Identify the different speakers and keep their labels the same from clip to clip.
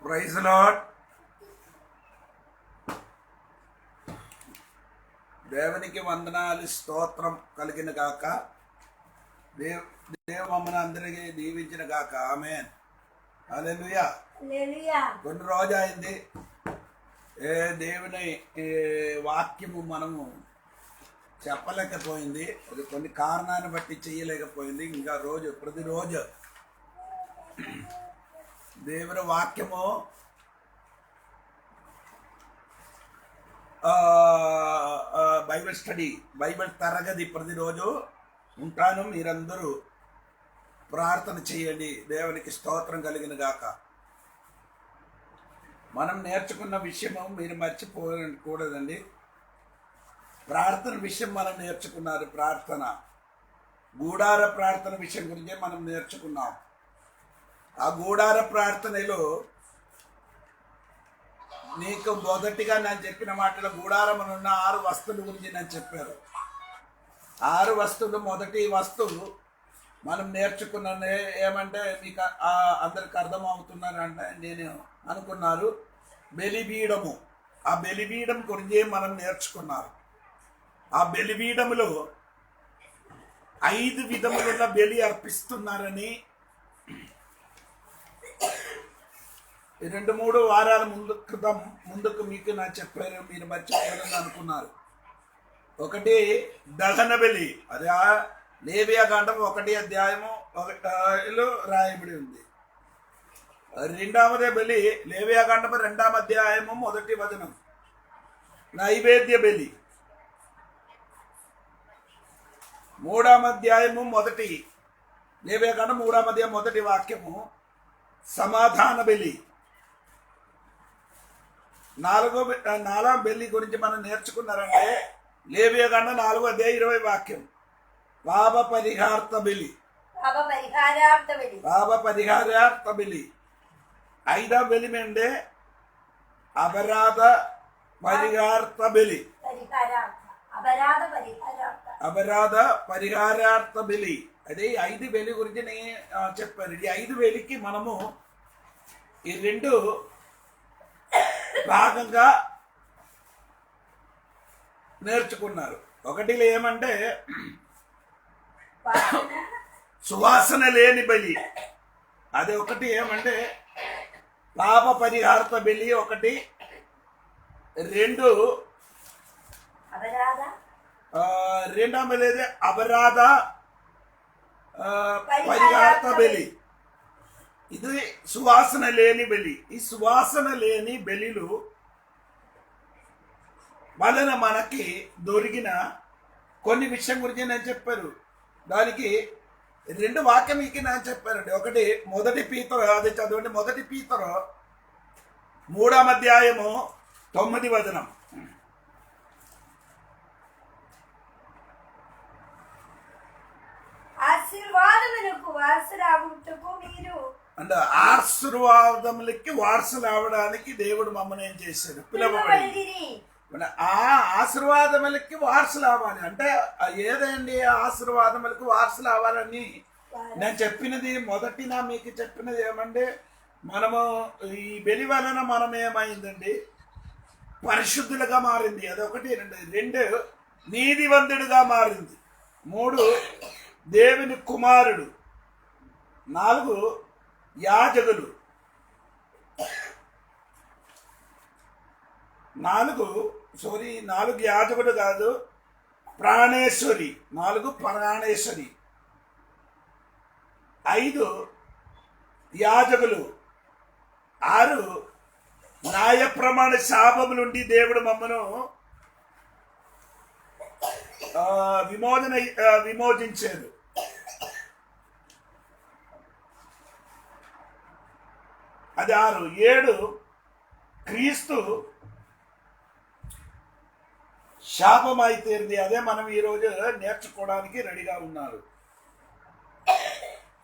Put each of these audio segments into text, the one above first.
Speaker 1: Praise lord. దేవునికి వందనాలు, స్తోత్రం కలిగిన గాక. దేవ మమ్మల్ని అందరికీ దీవించిన గాక. ఆమేన్. హల్లెలూయా. కొన్ని రోజు అయింది దేవుని వాక్యము మనము చెప్పలేకపోయింది. అది కొన్ని కారణాన్ని బట్టి చేయలేకపోయింది. ఇంకా ప్రతిరోజు దేవుని వాక్యము బైబిల్ స్టడీ, బైబిల్ తరగతి ప్రతిరోజు ఉంటాను. మీరందరూ ప్రార్థన చేయండి. దేవునికి స్తోత్రం కలిగిన గాక. మనం నేర్చుకున్న విషయము మీరు మర్చిపోకూడదండి. ప్రార్థన విషయం మనం నేర్చుకున్నారు. ప్రార్థన, గూడార ప్రార్థన విషయం గురించే మనం నేర్చుకున్నాం. ఆ గూడార ప్రార్థనలో నీకు మొదటిగా నేను చెప్పిన మాటలో గూడారమున ఉన్న 6 వస్తువుల గురించి నేను చెప్పారు. 6 వస్తువులు. మొదటి వస్తువు మనం నేర్చుకున్న ఏమంటే మీకు అందరికి అర్థమవుతున్నారంటే నేను అనుకున్నారు, బలిపీఠము. ఆ బలిపీఠం గురించి మనం నేర్చుకున్నారు. ఆ బలిపీఠములో 5 విధముల బలి అర్పిస్తున్నారని 2-3 వారాల ముందుకు మీకు నా చెప్పారు. మీరు మర్చిపోయారని అనుకున్నారు. ఒకటి దహన బలి. అది లేవియాకాండం 1 అధ్యాయము 1లో రాయబడి ఉంది. రెండవదే బలి లేవియాకాండం 2వ అధ్యాయము 1వ వచనం, నైవేద్య బలి. 3వ అధ్యాయము 1 లేవియాకాండం 3వ అధ్యాయం 1 వాక్యము సమాధాన బలి. 4వ బలి గురించి మనం నేర్చుకున్నారంటే లేవియాకాండం 4వ అధ్యాయం 20 వాక్యం, పాప పరిహారార్థ బలి. 5వ బలి అంటే అపరాధ పరిహారార్థ బలి. అపరాధ పరిహారార్థ బలి. అదే 5 బలి గురించి నేను చెప్పాను. ఈ 5 బలికి మనము ఈ 2 భాగంగా నేర్చుకున్నారు. ఒకటిలో ఏమంటే సువాసన లేని బలి. అది ఒకటి. ఏమంటే పాప పరిహారార్థ బలి ఒకటి. 2 రెండవ బలి అపరాధ పరిహారార్థ బలి. ఇది సువాసన లేని బలి. ఈ సువాసన లేని బలిలు వలన మనకి దొరికిన కొన్ని విషయం గురించి నేను చెప్పారు. దానికి 2 వాక్యం మీకు నేను చెప్పానండి. ఒకటి మొదటి పీతరు, అది చదవండి. మొదటి పీతరు 3వ అధ్యాయము 9వ వచనం. అంటే ఆశీర్వాదములకి వారసులు అవడానికి దేవుడు మమ్మల్ని ఏం చేశాడు? పిలవబడి. ఆ ఆశీర్వాదములకి వారసులు అవ్వాలి అంటే ఏదండి? ఆశీర్వాదములకి వారసులు అవ్వాలని నేను చెప్పినది మీకు చెప్పినది ఏమంటే మనము ఈ బలి వలన మనం ఏమైందండి? పరిశుద్ధులుగా మారింది. అదొకటి. 2 నీతివంతుడుగా మారింది. 3 దేవుని కుమారుడు. 4 యాజకులు. 4 యాజకుడు కాదు, ప్రాణేశ్వరి. 4 ప్రాణేశ్వరి. 5 యాజకులు. 6 న్యాయ ప్రమాణ శాపము నుండి దేవుడు మమ్మను విమోచించారు. అది 6. 7 క్రీస్తు శాపమై తీరింది. అదే మనం ఈరోజు నేర్చుకోవడానికి రెడీగా ఉన్నారు.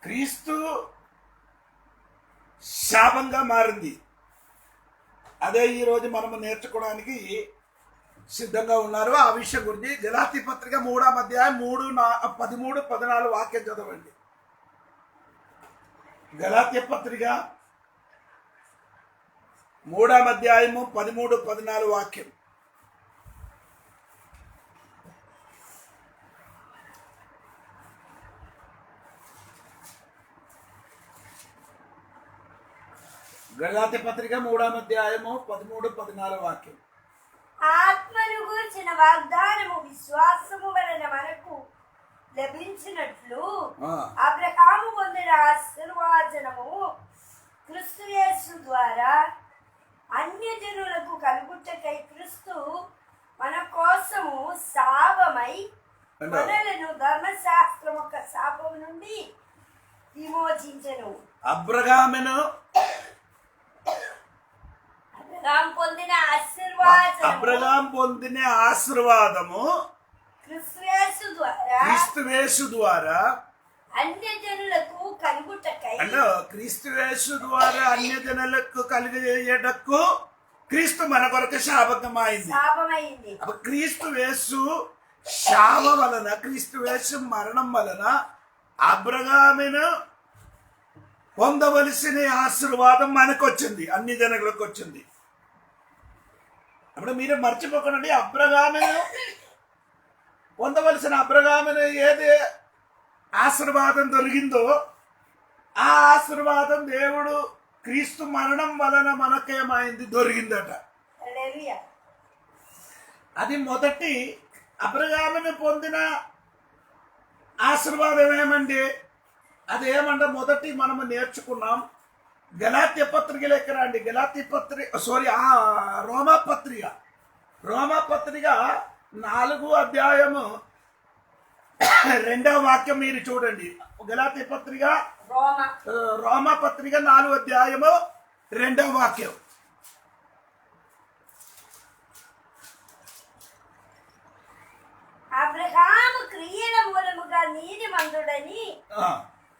Speaker 1: క్రీస్తు శాపంగా మారింది. అదే ఈరోజు మనము నేర్చుకోవడానికి సిద్ధంగా ఉన్నారు. ఆ విషయం గురించి గలాతీ పత్రిక 3వ అధ్యాయం 13-14 వాక్యం చదవండి. గలాతీ పత్రిక 3వ అధ్యాయము 13-14 వాక్యం. గలాతీ పత్రిక 3వ అధ్యాయము 13-14 వాక్యం.
Speaker 2: ఆత్మను గూర్చిన వాగ్దానము విశ్వాసము వలన మనకు లభించినట్లు అబ్రహాము పొందిన ఆశీర్వచనము క్రీస్తు యేసు ద్వారా అన్యజనులకు కలుగుటకై క్రీస్తు మన కోసము శాపమై మనలను ధర్మశాస్త్రం యొక్క శాపము నుండి విమోచించెను.
Speaker 1: అబ్రహాము పొందిన ఆశీర్వాదము క్రీస్తుయేసు ద్వారా
Speaker 2: అన్యజనులకు కలుగుటకై,
Speaker 1: అంటే క్రీస్తుయేసు ద్వారా అన్యజనులకు కలిగజేయటకు క్రీస్తు మన కొరకు శాపకమైంది. అప్పుడు క్రీస్తుయేసు శాప వలన, క్రీస్తుయేసు మరణం వలన అబ్రహామును పొందవలసిన ఆశీర్వాదం మనకు వచ్చింది, అన్ని జనులకు వచ్చింది. అప్పుడు మీరు మర్చిపోకండి, అబ్రహామును పొందవలసిన, అబ్రహామును ఏది ఆశీర్వాదం దొరికిందో ఆ ఆశీర్వాదం దేవుడు క్రీస్తు మరణం వలన మనకేమైంది, దొరికిందట. అది మొదటి అబ్రహామును పొందిన ఆశీర్వాదం ఏమండి? అదేమంటే మొదటి మనము నేర్చుకున్నాం. గలాతీ పత్రిక లెక్క రండి. గలాతీ పత్రిక రోమా పత్రిక 4వ అధ్యాయము 2వ వాక్యం మీరు చూడండి. గలాతీ పత్రిక రోమా పత్రిక 4వ అధ్యాయము 2వ వాక్యం.
Speaker 2: అబ్రహాము క్రియల మూలముగా నీతిమంతుడని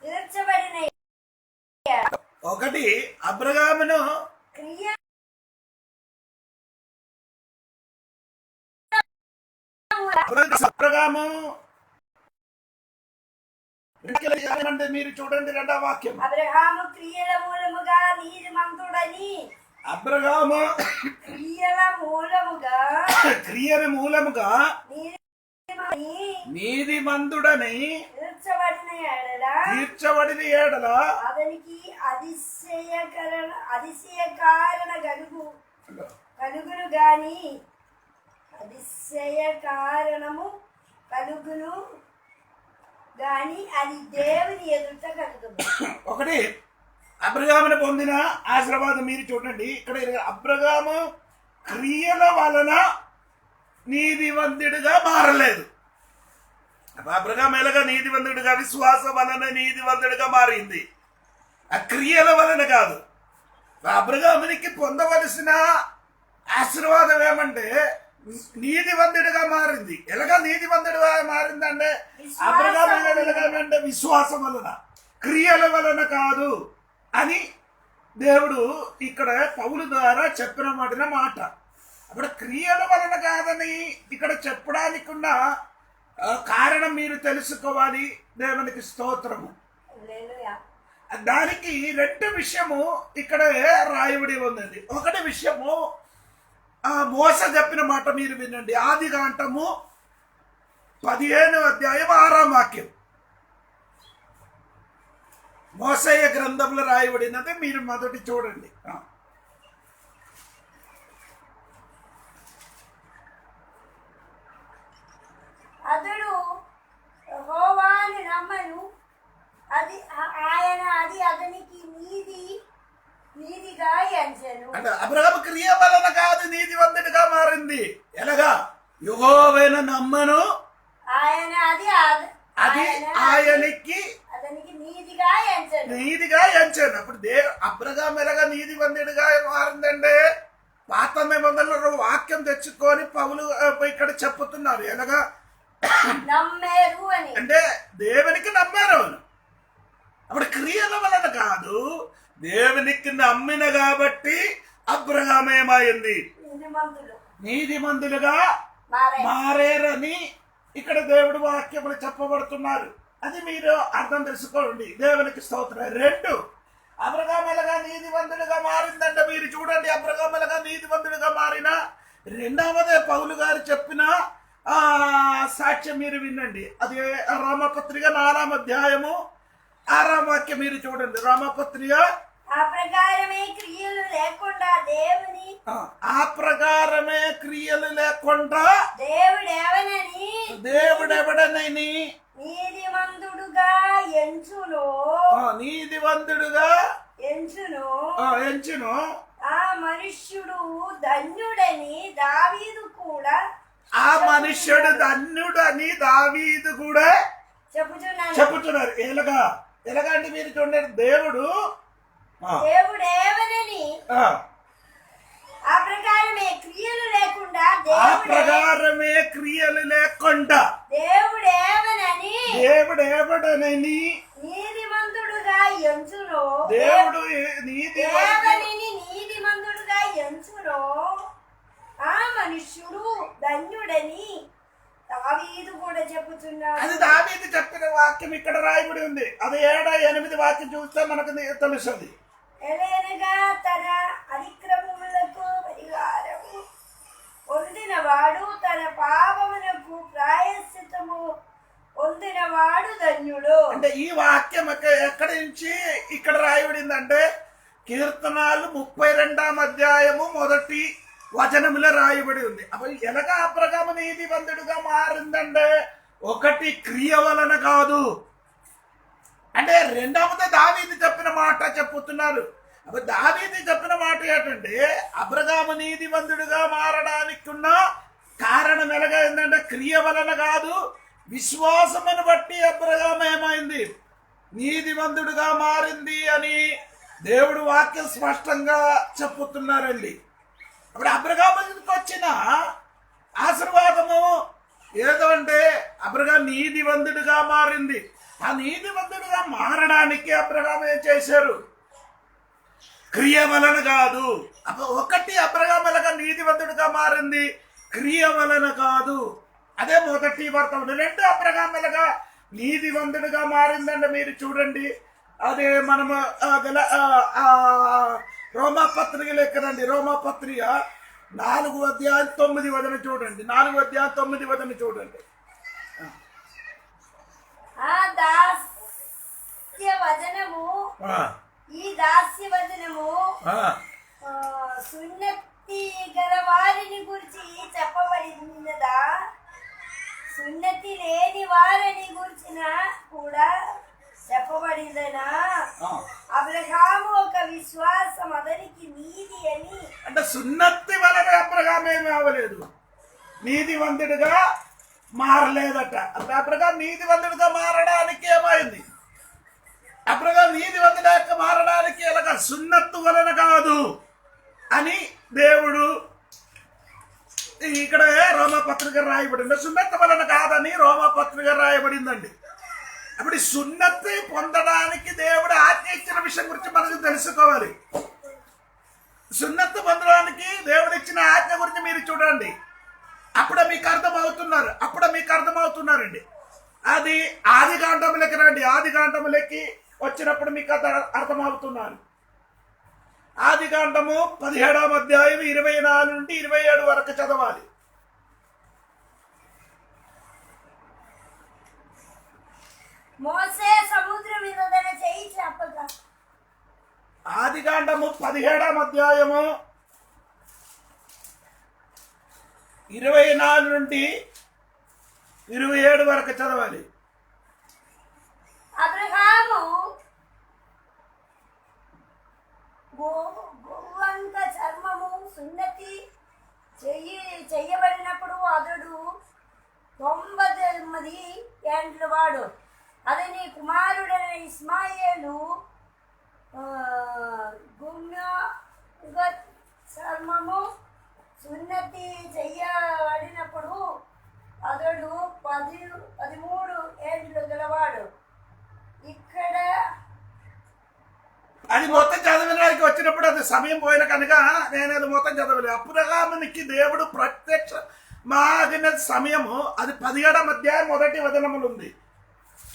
Speaker 2: తీర్చబడిన.
Speaker 1: ఒకటి అబ్రహామును అబ్రహాము మీరు చూడండి 2వ వాక్యం.
Speaker 2: అబ్రహాము క్రియల మూలముగా నీతిమంతుడని,
Speaker 1: అబ్రహాము క్రియల మూలముగా నీతిమంతుడని తీర్చబడిన ఎడల
Speaker 2: అతనికి అతిశయకారణ కలుగును గాని అది దేవుని ఎదుట కలుగును.
Speaker 1: ఒకటి అబ్రహామును పొందిన ఆశీర్వాదం మీరు చూడండి. ఇక్కడ అబ్రహాము క్రియల వలన నీతివంతుడిగా మారలేదు. అబ్రహాము ఎలాగా నీతివంతుడిగా, విశ్వాసం వలన నీతివంతుడిగా మారింది, ఆ క్రియల వలన కాదు. అబ్రహామునికి పొందవలసిన ఆశీర్వాదం ఏమంటే నీతివంతుడిగా మారింది. ఎలాగా నీతివంతుడిగా మారిందంటే అబ్రహాము ఎలాగంటే విశ్వాసం వలన, క్రియల వలన కాదు అని దేవుడు ఇక్కడ పౌలు ద్వారా చెప్పిన మాట. అప్పుడు క్రియల వలన కాదని ఇక్కడ చెప్పడానికి ఉన్న కారణం మీరు తెలుసుకోవాలి. దేవునికి స్తోత్రము. దానికి 2 విషయము ఇక్కడ రాయబడి ఉన్నది. ఒకటి విషయము మోసే చెప్పిన మాట మీరు వినండి. ఆదికాండము 15వ అధ్యాయం 6వ వాక్యం. మోసే గ్రంథంలో రాయబడినది మీరు మొదటి చూడండి.
Speaker 2: అతడు యెహోవాను నమ్మను, అది అతనికి నీతిగా ఎంచెను.
Speaker 1: అంటే అబ్రహాము క్రియ వలన కాదు నీతివంతుడిగా మారింది. ఎలాగా? యెహోవాను నమ్మను, అది ఆయనకి
Speaker 2: అతనికి నీతిగా
Speaker 1: ఎంచాను. అప్పుడు అబ్రహాము ఎలాగా నీతివంతుడిగా మారిందంటే పాత నిబంధనలో వాక్యం తెచ్చుకొని పౌలు ఇక్కడ చెప్పుతున్నారు. ఎలాగా
Speaker 2: నమ్మారు అని,
Speaker 1: అంటే దేవునికి నమ్మారు. అప్పుడు క్రియల వలన కాదు, దేవునికి నమ్మిన కాబట్టి అబ్రహాము ఏమైంది? నీతిమంతులుగా మారేరని ఇక్కడ దేవుడు వాక్యములు చెప్పబడుతున్నారు. అది మీరు అర్థం తెలుసుకోండి. దేవునికి స్తోత్రం. 2 అబ్రహాము ఎలాగా నీతివంతులుగా మారిందంటే మీరు చూడండి. అబ్రహాము దేవుడుగా మారిన రెండవదే పౌలు గారు చెప్పిన సాక్ష్యం మీరు వినండి. అది రోమపత్రిక 4వ అధ్యాయము 6వ వాక్యం మీరు చూడండి. రోమపత్రిక
Speaker 2: ఆ ప్రకారమే క్రియలు లేకుండా
Speaker 1: దేవుడెవడనని
Speaker 2: నీతిమంతుడుగా ఎంచును ఆ మనుష్యుడు ధన్యుడని దావీదు కూడా
Speaker 1: చెప్పుతున్నారు. ఎలాగా అంటే మీరు చూడండి,
Speaker 2: దేవుడేవనని ఆ ప్రకారమే క్రియలు లేకుండా
Speaker 1: దేవుడేవడనని
Speaker 2: నీతిమంతుడుగా ఎంచును నీతిమంతుడుగా ఎంచును ఆ మనుష్యుడు ధన్యుడని దావీదు కూడా చెప్పుచున్నాడు.
Speaker 1: అది దావీదు చెప్పిన వాక్యం ఇక్కడ రాయబడి ఉంది. అది 7, 8 వాక్యం చూస్తే మనకు తెలుస్తుంది.
Speaker 2: ఎలయనగా తన అతిక్రమములకు పరిహారము పొందినవాడు, తన పాపమునకు ప్రాయశ్చిత్తము పొందినవాడు ధన్యుడు.
Speaker 1: అంటే ఈ వాక్యం ఎక్కడి నుంచి ఇక్కడ రాయబడిందంటే కీర్తనాలు 32వ అధ్యాయము 1వ వచనములో రాయబడి ఉంది. అప్పుడు ఎలాగా అబ్రహాము నీతిమంతుడుగా మారిందంటే ఒకటి క్రియ వలన కాదు. అంటే రెండవది దావీదు చెప్పిన మాట చెప్పుతున్నారు. అప్పుడు దావీదు చెప్పిన మాట ఏంటంటే అబ్రహాము నీతిమంతుడుగా మారడానికి ఉన్న కారణం ఎలాగా ఏంటంటే క్రియ వలన కాదు, విశ్వాసమును బట్టి అబ్రహాము ఏమైంది నీతిమంతుడుగా మారింది అని దేవుడు వాక్యం స్పష్టంగా చెప్పుతున్నారండి. అప్పుడు అబ్రహాముకి వచ్చిన ఆశీర్వాదము ఏదో అంటే అబ్రహాం నీతివంతుడుగా మారింది. ఆ నీతివంతుడుగా మారడానికి అబ్రహాం ఏం చేశారు? క్రియ వలన కాదు. ఒకటి అబ్రహాం ఎలాగా నీతివంతుడుగా మారింది, క్రియ వలన కాదు. అదే మొదటి వర్తమానం. 2 అబ్రహాం ఎలాగా నీతివంతుడుగా మారిందంటే మీరు చూడండి. అదే మనము రోమాపత్రిక లెక్కనండి. రోమాపత్రిక 4వ అధ్యాయం 9వ వచనం చూడండి. 4వ అధ్యాయం 9వ వచనం చూడండి.
Speaker 2: ఈ దాస్య వచనము సున్నతి గల వారిని గురించి చెప్పబడినదా, సున్నతి లేని వారిని గురించిన కూడా చెప్పబడిందనా? అబ్రహాము ఒక విశ్వాసం అతనికి నీతి అని.
Speaker 1: అంటే సున్నతి వలన అబ్రహాం ఏమి అవ్వలేదు, నీతివంతుడిగా మారలేదట. అంటే అబ్రహాం నీతివంతుడిగా మారడానికి ఏమైంది? అబ్రహాం నీతివంతుడిగా మారడానికి ఎలాగ సున్నత్తు వలన కాదు అని దేవుడు ఇక్కడ రోమపత్రిక రాయబడింది. సున్నత్తు వలన కాదని రోమపత్రిక రాయబడిందండి. అప్పుడు సున్నతి పొందడానికి దేవుడు ఆజ్ఞ ఇచ్చిన విషయం గురించి మనకు తెలుసుకోవాలి. సున్నతి పొందడానికి దేవుడు ఇచ్చిన ఆజ్ఞ గురించి మీరు చూడండి. అప్పుడే మీకు అర్థమవుతున్నారండి. అది ఆదికాండములకి రండి. ఆదికాండములకి వచ్చినప్పుడు మీకు అర్థమవుతున్నారు. ఆదికాండము 17వ అధ్యాయం 24 నుండి 27 వరకు చదవాలి.
Speaker 2: మోసే సముద్రం మీద తన చెయ్యి చాపగా.
Speaker 1: ఆదికాండము 17వ అధ్యాయము 24 నుండి 27 వరకు చదవాలి.
Speaker 2: అబ్రహాము గోవంక చర్మము సున్నతి చెయ్యబడినప్పుడు అతడు 99 ఏండ్ల వాడు. అతని కుమారుడైన ఇస్మాయేలు చర్మము సున్నతి చెయ్యబడినప్పుడు అతడు 13 ఏండ్లు గలవాడు. ఇక్కడ
Speaker 1: అది మొత్తం చదవడానికి వచ్చినప్పుడు అది సమయం పోయిన కనుక నేను అది మొత్తం చదవలేదు. అబ్రహామునికి దేవుడు ప్రత్యక్ష మాగిన సమయము అది 17వ అధ్యాయం 1వ వచనములు ఉంది.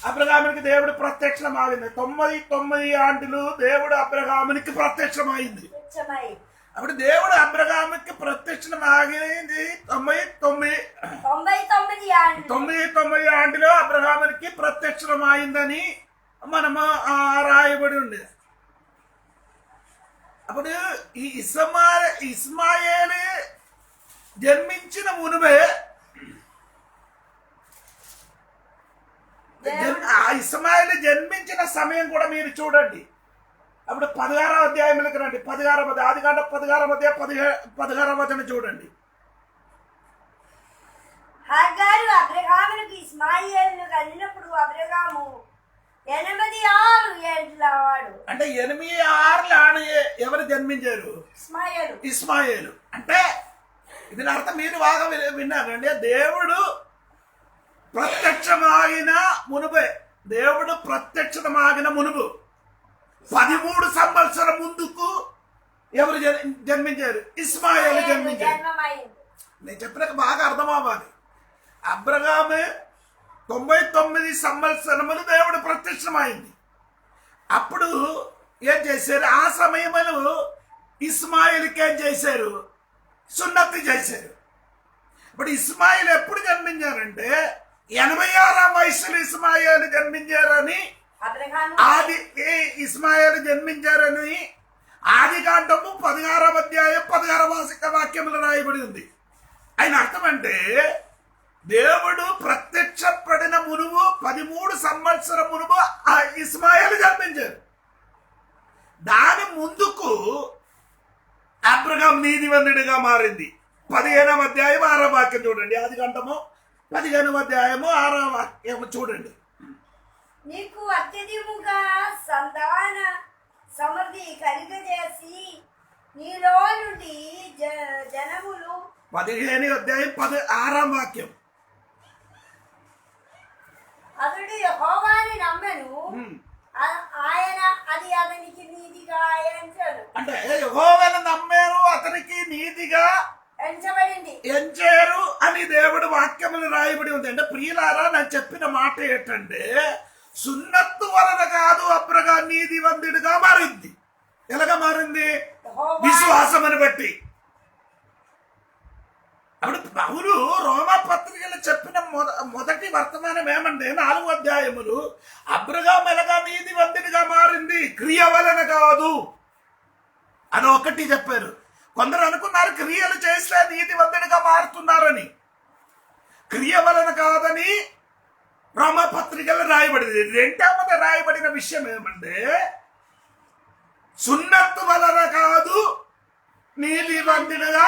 Speaker 1: అబ్రహామునికి దేవుడు ప్రత్యక్షమాగింది. 99 ఆండ్లు దేవుడు అబ్రహామునికి ప్రత్యక్షమైంది. అప్పుడు దేవుడు అబ్రహాముకి ప్రత్యక్షమైంది 99 ఆంటిలో అబ్రహాముకి ప్రత్యక్షమైందని మనము రాయబడి ఉంది. అప్పుడు ఈ ఇస్మాయేలు జన్మించిన మునువే ఆ ఇస్మాయిల్ జన్మించిన సమయం కూడా మీరు చూడండి. అప్పుడు 16వ అధ్యాయంలోకి రండి. 16వ ఆదికాండం 16వ అధ్యాయం 16వ వచనం చూడండి.
Speaker 2: హాగారు అబ్రహామునకు ఇస్మాయిలును కనినప్పుడు అబ్రహాము 86 ఏండ్ల వాడు.
Speaker 1: అంటే 86 ఎవరు జన్మించారు? ఇస్మాయిలు. అంటే దీని అర్థం మీరు బాగా విన్నారండి. దేవుడు ప్రత్యక్షమాగిన మునుపే, దేవుడు ప్రత్యక్షమాగిన మునుపు 13 సంవత్సరం ముందుకు ఎవరు జన్మించారు? ఇస్మాయిలు జన్మించారు. నేను చెప్పినాక బాగా అర్థం అవ్వాలి. అబ్రహాము 99 సంవత్సరములు దేవుడు ప్రత్యక్షమైంది. అప్పుడు ఏం చేశారు? ఆ సమయంలో ఇస్మాయిల్కి ఏం చేశారు? సున్నతి చేశారు. ఇప్పుడు ఇస్మాయిల్ ఎప్పుడు జన్మించారంటే 86వ వయసులో ఇస్మాయిల్ జన్మించారని ఇస్మాయిల్ జన్మించారని ఆదికాండము 16వ అధ్యాయం 16వ వాక్యములు రాయబడి ఉంది. ఆయన అర్థం అంటే దేవుడు ప్రత్యక్షపడిన మునువు 13 సంవత్సరం మునువు ఆ ఇస్మాయిల్ జన్మించారు. దాని ముందుకు అబ్రహాం నీతివంతుడిగా మారింది. 15వ అధ్యాయం 6వ వాక్యం చూడండి. ఆదికాండము 15వ అధ్యాయము 6వ వాక్యము చూడండి.
Speaker 2: నీకు అత్యధికముగా సంతాన సమృద్ధి కలిగజేసి నీలో నుండి జనములు
Speaker 1: 15వ అధ్యాయం 6వ వాక్యం.
Speaker 2: అతడు యెహోవాని నమ్మెను, ఆయన అది అతనికి నీతిగా ఎంచాడు.
Speaker 1: అంటే యెహోవాని నమ్మారు, అతనికి నీతిగా ఎంచారు అని దేవుడు వాక్యములు రాయబడి ఉంది. అంటే ప్రియులారా, నేను చెప్పిన మాట ఏంటంటే సున్నత్తు వలన కాదు అబ్రహాం నీతివంతుడిగా మారింది. ఎలాగా మారింది? విశ్వాసమని బట్టి. అప్పుడు పౌలు రోమా పత్రికలు చెప్పిన మొదటి వర్తమానం ఏమంటే 4 అధ్యాయములు అబ్రహాం ఎలాగా నీతివంతుడిగా మారింది, క్రియ వలన కాదు అని ఒకటి చెప్పారు. కొందరు అనుకున్నారు క్రియలు చేస్తే నీతివంతుడిగా మారుతున్నారని. క్రియ వలన కాదని రోమా పత్రికలు రాయబడింది. రెండవది రాయబడిన విషయం ఏమంటే సున్నత్తు వలన కాదు నీతివంతుడిగా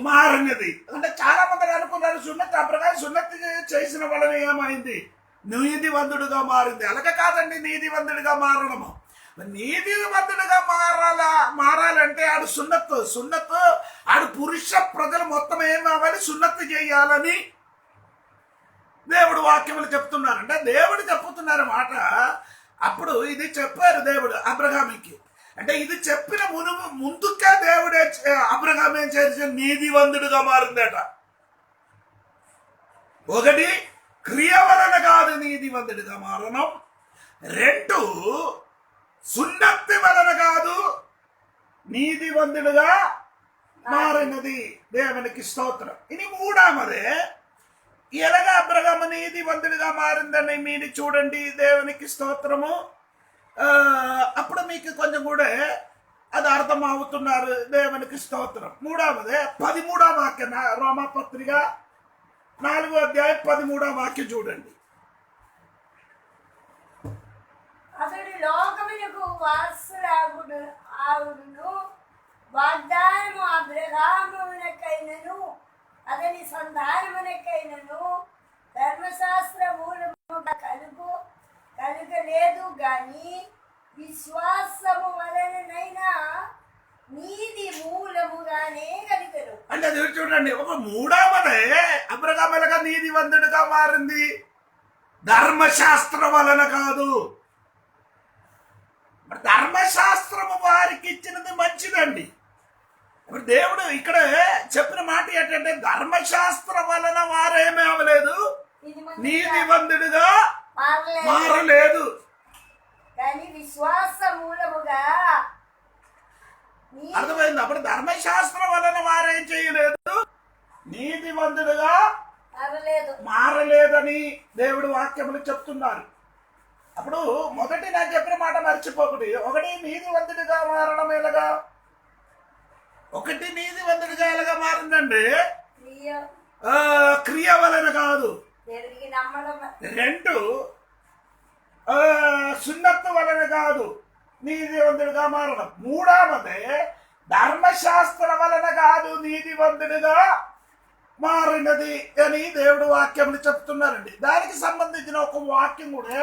Speaker 1: మారినది. అంటే చాలా మంది అనుకున్నారు సున్నతి అబ్రహాం సున్నతి చేసిన వలన ఏమైంది? నీతివంతుడిగా మారింది. అలాగే కాదండి, నీతివంతుడిగా మారడము. నీతివంతుడిగా మారాలంటే ఆడు సున్నత్తు ఆడు పురుష ప్రజలు మొత్తం ఏం కావాలి? సున్నతి చేయాలని దేవుడు వాక్యములు చెప్తున్నారు. అంటే దేవుడు చెప్తున్నారు మాట. అప్పుడు ఇది చెప్పారు దేవుడు అబ్రహాముకి. అంటే ఇది చెప్పిన ముందుకే దేవుడే అబ్రహాం ఏం చేసి నీతివంతుడిగా మారిందట. ఒకటి క్రియ వలన కాదు నీతివంతుడిగా మారడం, 2 సున్నతి వలన కాదు నీతివంతుడుగా మారినది. దేవునికి స్తోత్రం. ఇది 3వదే ఎలాగా అబ్రహాము నీతివంతుడిగా మారిందని మీరు చూడండి. దేవునికి స్తోత్రము. అప్పుడు మీకు కొంచెం కూడా అది అర్థం అవుతున్నారు. దేవునికి స్తోత్రం. 3వదే 13వ వాక్యం రోమా పత్రిక 4వ అధ్యాయం 13వ వాక్యం చూడండి.
Speaker 2: అతడు లోకమునకు వారసురాగును వాగ్దానము అబ్రహామునకైనను అతని సంతానమునకైనను ధర్మశాస్త్ర మూలముగా కలుగలేదు గాని విశ్వాసము వలనైనా నీతి మూలముగానే కలిగరు.
Speaker 1: అంటే చూడండి, ఒక 3వదే అబ్రహాం ఎలాగా నీతివంతుడిగా మారింది? ధర్మశాస్త్రం వలన కాదు. ధర్మశాస్త్రము వారికి ఇచ్చినది మంచిదండి. ఇప్పుడు దేవుడు ఇక్కడ చెప్పిన మాట ఏంటంటే ధర్మశాస్త్రం వలన వారేమీ అవ్వలేదు, నీతివంతుడిగా మారలేదు.
Speaker 2: కానీ విశ్వాస మూలముగా నీ-
Speaker 1: అర్థమైంది. అప్పుడు ధర్మశాస్త్రం వలన వారేం చేయలేదు, నీతివంతుడుగా
Speaker 2: మారలేదు.
Speaker 1: మారలేదని దేవుడు వాక్యములు చెప్తున్నారు. అప్పుడు మొదటి నేను చెప్పిన మాట మర్చిపోకటి. ఒకటి నీతివంతుడిగా మారడం ఎలాగా, ఒకటి నీతివంతుడిగా ఎలాగా మారిందండి,
Speaker 2: ప్రియ-
Speaker 1: క్రియ వలన కాదు.
Speaker 2: దేవునికి నమ్మడం
Speaker 1: రెండు సున్నత్తు వలన కాదు నీతివంతుడిగా మారడం. మూడవది ధర్మశాస్త్ర వలన కాదు నీతివంతుడిగా మారినది అని దేవుడు వాక్యములు చెప్తున్నారండి. దానికి సంబంధించిన ఒక వాక్యం కూడా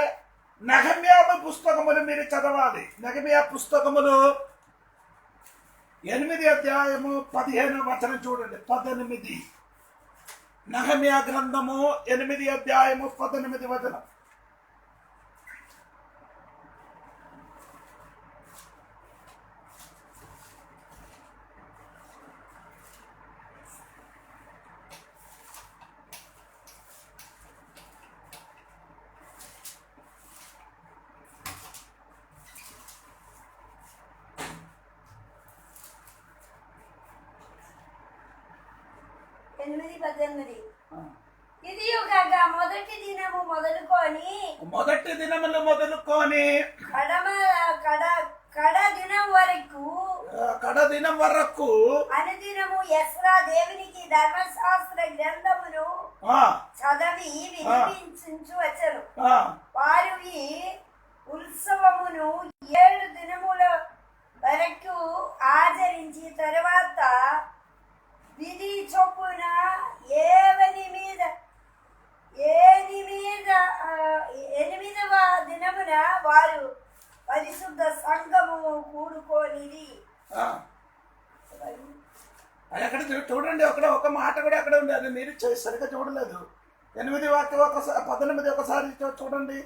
Speaker 1: నెహెమ్యా పుస్తకములు మీరు చదవాలి. నెహెమ్యా పుస్తకములు 8 అధ్యాయము 15 వచనం చూడండి. 18 నెహెమ్యా గ్రంథము 8 అధ్యాయము 18 వచనం.
Speaker 2: ఎనిమిది 18 ఇది కాక మొదటి దినము మొదలుకొని
Speaker 1: మొదటి దినములు మొదలుకొని
Speaker 2: కడ దినం వరకు
Speaker 1: కడ దినం వరకు
Speaker 2: అనుదినము ఎస్రా దేవునికి ధర్మశాస్త్ర గ్రంథమును
Speaker 1: ఆ,
Speaker 2: చదివి వినిపించు వచ్చను.
Speaker 1: ఆ,
Speaker 2: వారు ఈ ఉత్సవమును 7 దినముల వరకు ఆచరించి తరువాత విధి చొప్పున ఎనిమిదవ దినమున వారు పరిశుద్ధ సంఘము కూడుకోనిది.
Speaker 1: ఆ. అది అక్కడ చూడండి, అక్కడ ఒక మాట కూడా అక్కడ ఉంది. అది మీరు సరిగ్గా చూడలేదు. 8 వాక్యం ఒకసారి 18 ఒకసారి చూడండి.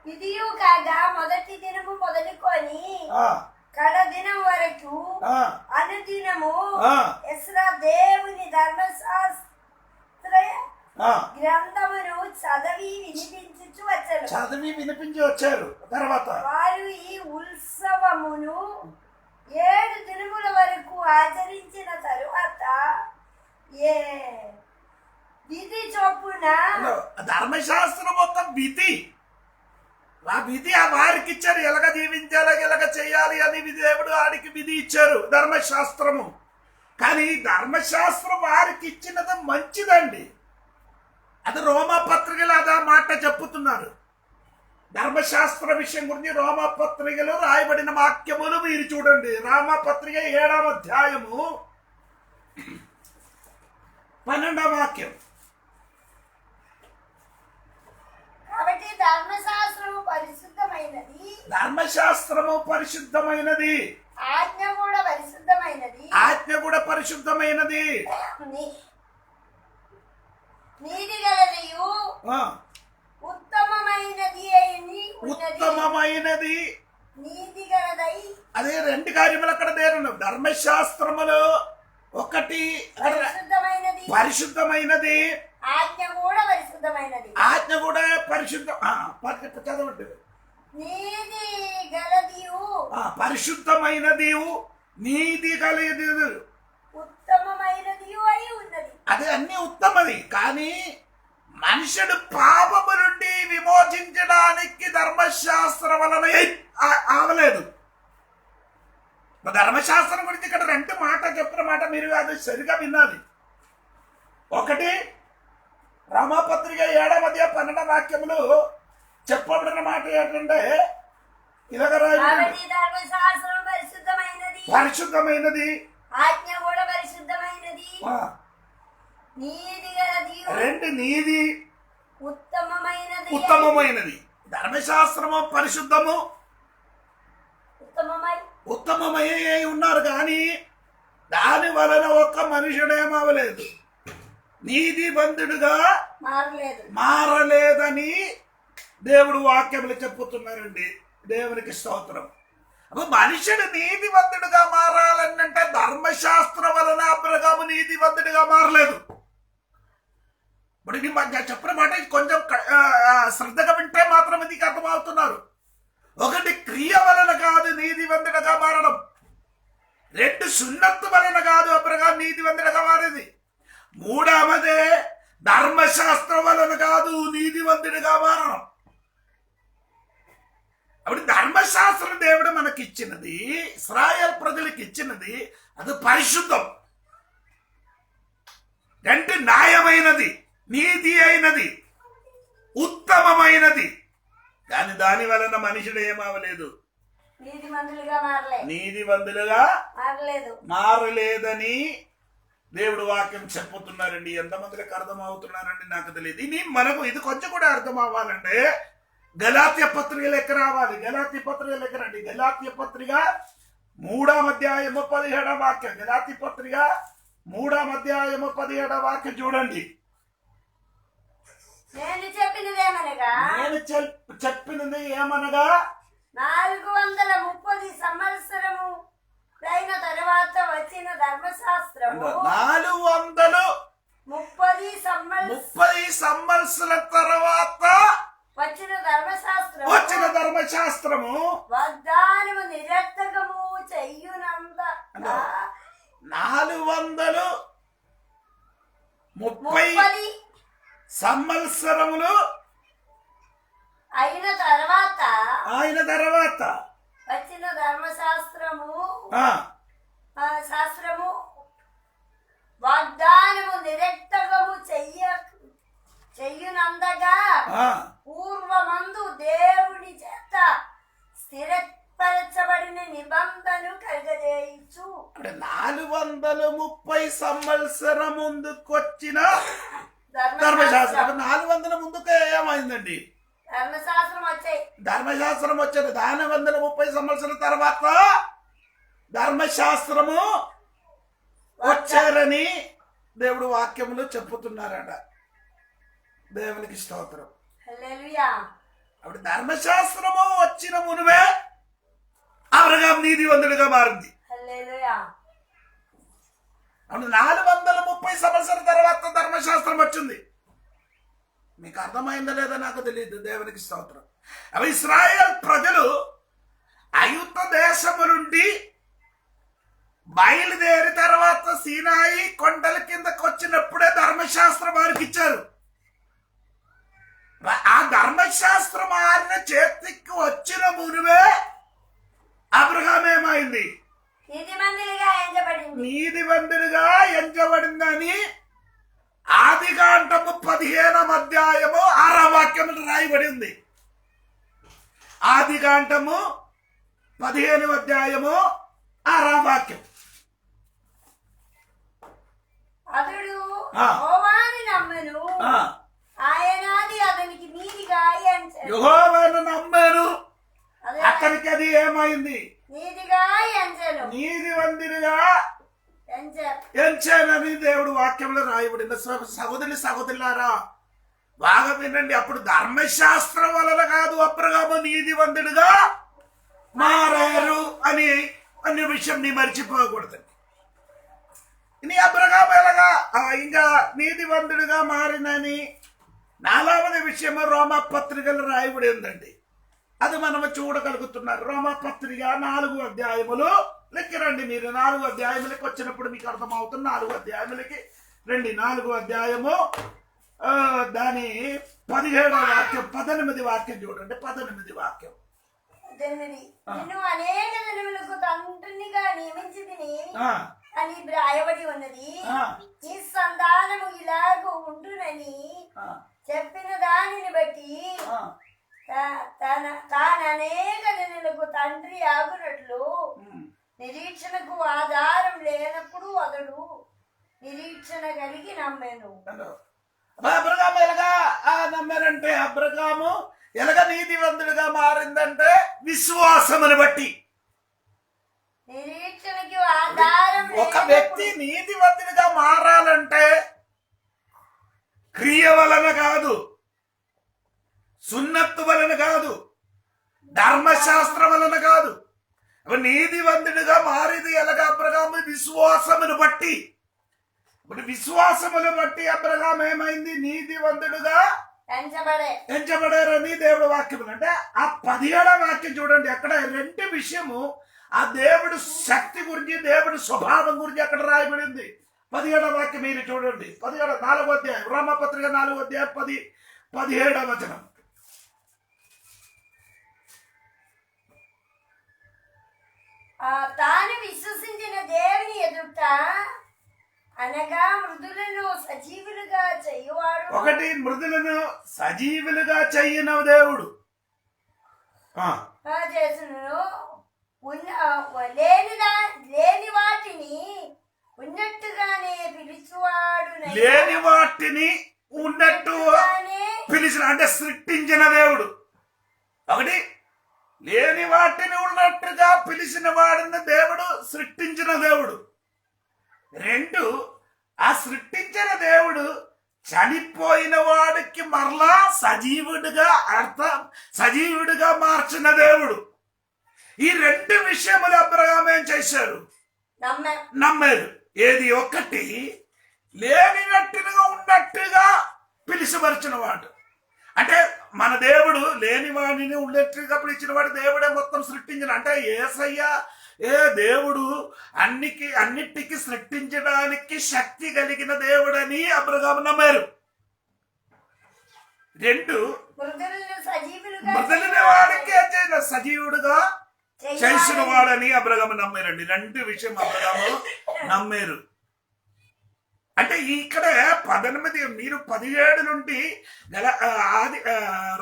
Speaker 2: ఇదియు కాగా మొదటి దినము మొదలుకొని
Speaker 1: ఆ,
Speaker 2: కడ దినం వరకు
Speaker 1: ఆ,
Speaker 2: అనుదినము
Speaker 1: ఆ,
Speaker 2: ఎస్రా దేవుని ధర్మశాస్త్ర
Speaker 1: ఆ.
Speaker 2: గ్రంథమును చదివి వినిపించుచు వచ్చను.
Speaker 1: చదివి వినిపించి వచ్చారు. తర్వాత
Speaker 2: వారు ఈ ఉత్సవమును 7 దినముల వరకు ఆచరించిన తరువాత ఏ విధి చొప్పున
Speaker 1: ధర్మశాస్త్రం ఒక విధి, ఆ విధి ఆ వారికి ఇచ్చారు. ఎలాగ జీవించాలి, ఎలాగ చేయాలి అని దేవుడు ఆడికి విధి ఇచ్చారు, ధర్మశాస్త్రము. కానీ ధర్మశాస్త్రం వారికి ఇచ్చినది మంచిదండి. అది రోమా పత్రికలు అదే మాట చెప్పుతున్నారు. ధర్మశాస్త్ర విషయం గురించి రోమా పత్రికలు రాయబడిన వాక్యములు మీరు చూడండి. రోమా పత్రిక 7వ అధ్యాయము 12వ వాక్యం.
Speaker 2: కాబట్టి ధర్మశాస్త్రము పరిశుద్ధమైనది,
Speaker 1: ధర్మశాస్త్రము పరిశుద్ధమైనది,
Speaker 2: ఆజ్ఞ కూడా పరిశుద్ధమైనది,
Speaker 1: ఆజ్ఞ కూడా పరిశుద్ధమైనది,
Speaker 2: నీతి గలదియు
Speaker 1: ఆ,
Speaker 2: ఉత్తమమైనది అయినది ఉన్నది.
Speaker 1: ఉత్తమమైనది.
Speaker 2: నీతి గలదై
Speaker 1: అదే 2 కార్యములు అక్కడ దేరు. ధర్మశాస్త్రములు ఒకటి
Speaker 2: పరిశుద్ధమైనది,
Speaker 1: పరిశుద్ధమైనది,
Speaker 2: ఆజ్ఞ కూడా పరిశుద్ధమైనది.
Speaker 1: ఆజ్ఞ కూడా పరిశుద్ధ. చదవండి.
Speaker 2: నీతి గలదియు
Speaker 1: పరిశుద్ధమైనది, నీతి కలిగి,
Speaker 2: ఉత్తమమైనది అయి ఉన్నది.
Speaker 1: అది అన్ని ఉత్తమది. కానీ మనుషుడు పాపము నుండి విమోచించడానికి ధర్మశాస్త్రం వలన ఆవలేదు. ధర్మశాస్త్రం గురించి ఇక్కడ 2 మాట చెప్పిన మాట మీరు అది సరిగా వినాలి. ఒకటి రామపత్రిక 7వ అధ్యాయం 12వ వాక్యములు చెప్పబడిన మాట ఏంటంటే ఇలాగ
Speaker 2: కాబట్టి ధర్మశాస్త్రం పరిశుద్ధమైనది,
Speaker 1: పరిశుద్ధమైనది,
Speaker 2: ఆజ్ఞ కూడా పరిశుద్ధమైనది, నీతి గలదియు
Speaker 1: 2 నీతి
Speaker 2: ఉత్తమమైనది,
Speaker 1: ఉత్తమమైనది. ధర్మశాస్త్రము పరిశుద్ధము ఉత్తమమై ఉన్నారు. కానీ దాని వలన ఒక్క మనుషుడేమవలేదు, నీతిమంతుడుగా మారలేదని దేవుడు వాక్యములు చెప్పుతున్నారండి. దేవునికి స్తోత్రం. అప్పుడు మనుషుడు నీతివంతుడుగా మారాలంటే ధర్మశాస్త్రం వలన అబ్రహాము నీతివంతుడిగా మారలేదు. ఇప్పుడు చెప్పిన మాట కొంచెం శ్రద్ధగా వింటే మాత్రం ఇది అర్థమవుతున్నారు. ఒకటి క్రియ వలన కాదు నీతివంతుడిగా మారడం. సున్నత్తు వలన కాదు అబ్రహాం నీతివంతుడిగా మారింది. మూడవదే ధర్మశాస్త్రం వలన కాదు నీతివంతుడిగా మారడం. అప్పుడు ధర్మశాస్త్రం దేవుడు మనకి ఇచ్చినది, ఇశ్రాయేల్ ప్రజలకు ఇచ్చినది, అది పరిశుద్ధం అంటే న్యాయమైనది, నీతి అయినది, ఉత్తమమైనది. కానీ దాని వలన మనుషుడు ఏమవలేదు, నీతివంతులుగా మారలేదని దేవుడు వాక్యం చెప్పుతున్నారండి. ఎంతమందికి అర్థం అవుతున్నారండి నాకు తెలియదు. ఇది కొంచెం కూడా అర్థం అవ్వాలంటే గలాత్య పత్రికలు ఎక్కడ రావాలి, గలాత్య పత్రికలు ఎక్కడ రండి. గలాత్య పత్రిక 3వ అధ్యాయము 17వ వాక్యం. గలాత్య పత్రిక 3వ అధ్యాయము 17వ వాక్యం చూడండి.
Speaker 2: నేను చెప్పినది
Speaker 1: ఏమనగా
Speaker 2: 430 సంవత్సరము అయిన తర్వాత వచ్చిన ధర్మశాస్త్రము
Speaker 1: 430 సంవత్సరాల తర్వాత వచ్చిన ధర్మశాస్త్రము
Speaker 2: వాగ్దానము నిరర్థకము చెయ్యునంత
Speaker 1: 430 సంవత్సరములు
Speaker 2: అయిన తర్వాత వచ్చిన ధర్మశాస్త్రము వాగ్దానము నిరర్థకము చెయ్యునందగా పూర్వమందు దేవుని చేత స్థిరపరచబడిన నిబంధన కలగజేయచ్చు.
Speaker 1: 430 సంవత్సరం ముందుకొచ్చిన ధర్మశాస్త్రం 400 ముందుకు ఏమైందండి? ధర్మశాస్త్రం వచ్చేది 430 సంవత్సరాల తర్వాత ధర్మశాస్త్రము వచ్చారని దేవుడు వాక్యములు చెప్పుతున్నారట. దేవునికి స్తోత్రం. అప్పుడు ధర్మశాస్త్రము వచ్చిన మునువే అబ్రహాం నీతివంతుడిగా మారింది. అప్పుడు 430 సంవత్సరాల తర్వాత ధర్మశాస్త్రం వచ్చింది. మీకు అర్థమైందా లేదా నాకు తెలియదు. దేవునికి స్తోత్రం. అవి ఇశ్రాయేల్ ప్రజలు ఐగుప్తు దేశము నుండి బయలుదేరి తర్వాత సీనాయి కొండల కిందకు వచ్చినప్పుడే ధర్మశాస్త్రం వారికి ఇచ్చారు. ఆ ధర్మశాస్త్రం ఆయన చేతికి వచ్చిన మునివే అబ్రహాం ఏమైంది? నీతివంతుడిగా ఎంచబడిందని ఆదికాండము 15వ అధ్యాయము 6వ వాక్యములు రాయబడి ఉంది. ఆదికాండము 15వ అధ్యాయము 6వ వాక్యం.
Speaker 2: అతడు యెహోవాను నమ్మెను, ఆయనది అతనికి నీతిగా ఎంచెను.
Speaker 1: యెహోవాను నమ్మాను, అతనికి అది ఏమైంది?
Speaker 2: నీతిగా ఎంచెను,
Speaker 1: నీతివంతుడిగా ఎంచానని దేవుడు వాక్యంలో రాయబడింది. సహోదరులారా బాగా వినండి. అప్పుడు ధర్మశాస్త్రం వలన కాదు అబ్రహాము నీతివంతుడిగా మారారు అనే విషయం నీ మర్చిపోకూడదండి. నీ అబ్రహాము ఎలాగా ఇంకా నీతివంతుడిగా మారినని 4వ విషయము రోమా పత్రికలు రాయబడి ఉందండి. అది మనము చూడగలుగుతున్నారు. రోమా పత్రిక 4 అధ్యాయములు లెక్కరండి. మీరు 4 అధ్యాయములకి వచ్చినప్పుడు మీకు అర్థమవుతుంది. 4 అధ్యాయములకి రండి. 4 అధ్యాయము దాని 17వ వాక్యం 18 వాక్యం చూడండి. 18 వాక్యం.
Speaker 2: నిన్ను అనేక జనములకు తండ్రినిగా నియమించితిని అని వ్రాయబడి ఉన్నది. ఈ సంతానము ఇలాగూ ఉండునని చెప్పిన దానిని బట్టి తాననేక జనులకు తండ్రి ఆగునట్లు నిరీక్షణకు ఆధారం లేనప్పుడు అతడు నిరీక్షణ కలిగి నమ్మాను.
Speaker 1: అబ్రహాము ఎలాగా నమ్మారంటే, అబ్రహాము ఎలాగ నీతివంతుడిగా మారిందంటే విశ్వాసమును బట్టి.
Speaker 2: నిరీక్షణకు ఆధారం
Speaker 1: ఒక వ్యక్తి నీతివంతుడిగా మారాలంటే క్రియ వలన కాదు, సున్నత్తు వలన కాదు, ధర్మశాస్త్రం వలన కాదు. నీతివంతుడిగా మారేది ఎలాగ? అబ్రహాము విశ్వాసమును బట్టి. ఇప్పుడు విశ్వాసమును బట్టి అబ్రహాం ఏమైంది? నీతివంతుడుగా ఎంచబడారని దేవుడు వాక్యం. అంటే ఆ 17వ వాక్యం చూడండి. అక్కడ 2 విషయము, ఆ దేవుడు శక్తి గురించి దేవుడి స్వభావం గురించి అక్కడ రాయబడింది. 17వ వాక్యం మీరు చూడండి. 4వ అధ్యాయం, రోమాపత్రిక 4వ అధ్యాయం 17వ వచనం.
Speaker 2: తాను విశ్వసించిన దేవుని ఎదుట అనగా మృదులను సజీవులుగా చేయువాడు.
Speaker 1: ఒకటి, మృదులను సజీవులుగా చెయ్యిన దేవుడు
Speaker 2: చేసును. లేని వాటిని ఉన్నట్టుగానే పిలుచువాడు.
Speaker 1: లేని వాటిని ఉన్నట్టు పిలిచిన అంటే సృష్టించిన దేవుడు. ఒకటి, లేని వాటిని ఉన్నట్టుగా పిలిచిన వాడిని దేవుడు, సృష్టించిన దేవుడు. 2, ఆ సృష్టించిన దేవుడు చనిపోయిన వాడికి మరలా సజీవుడిగా మార్చిన దేవుడు. ఈ 2 విషయములు అబ్రహాము ఏం చేశారు? నమ్మారు. ఏది? ఒకటి, లేనినట్టుగా ఉన్నట్టుగా పిలిచిమరిచిన వాడు. అంటే మన దేవుడు లేని వాడిని ఉన్నట్టుగా పిలిచిన వాడు దేవుడే మొత్తం సృష్టించిన. అంటే యేసయ్య దేవుడు అన్నిటికీ సృష్టించడానికి శక్తి కలిగిన దేవుడని అబ్రహాము నమ్మారు. 2, మృదులైన వాడికి సజీవుడుగా చేసిన వాడని అబ్రహాము నమ్మారండి. 2 విషయం అబ్రహాము నమ్మారు. అంటే ఇక్కడ 18 మీరు 17 నుండి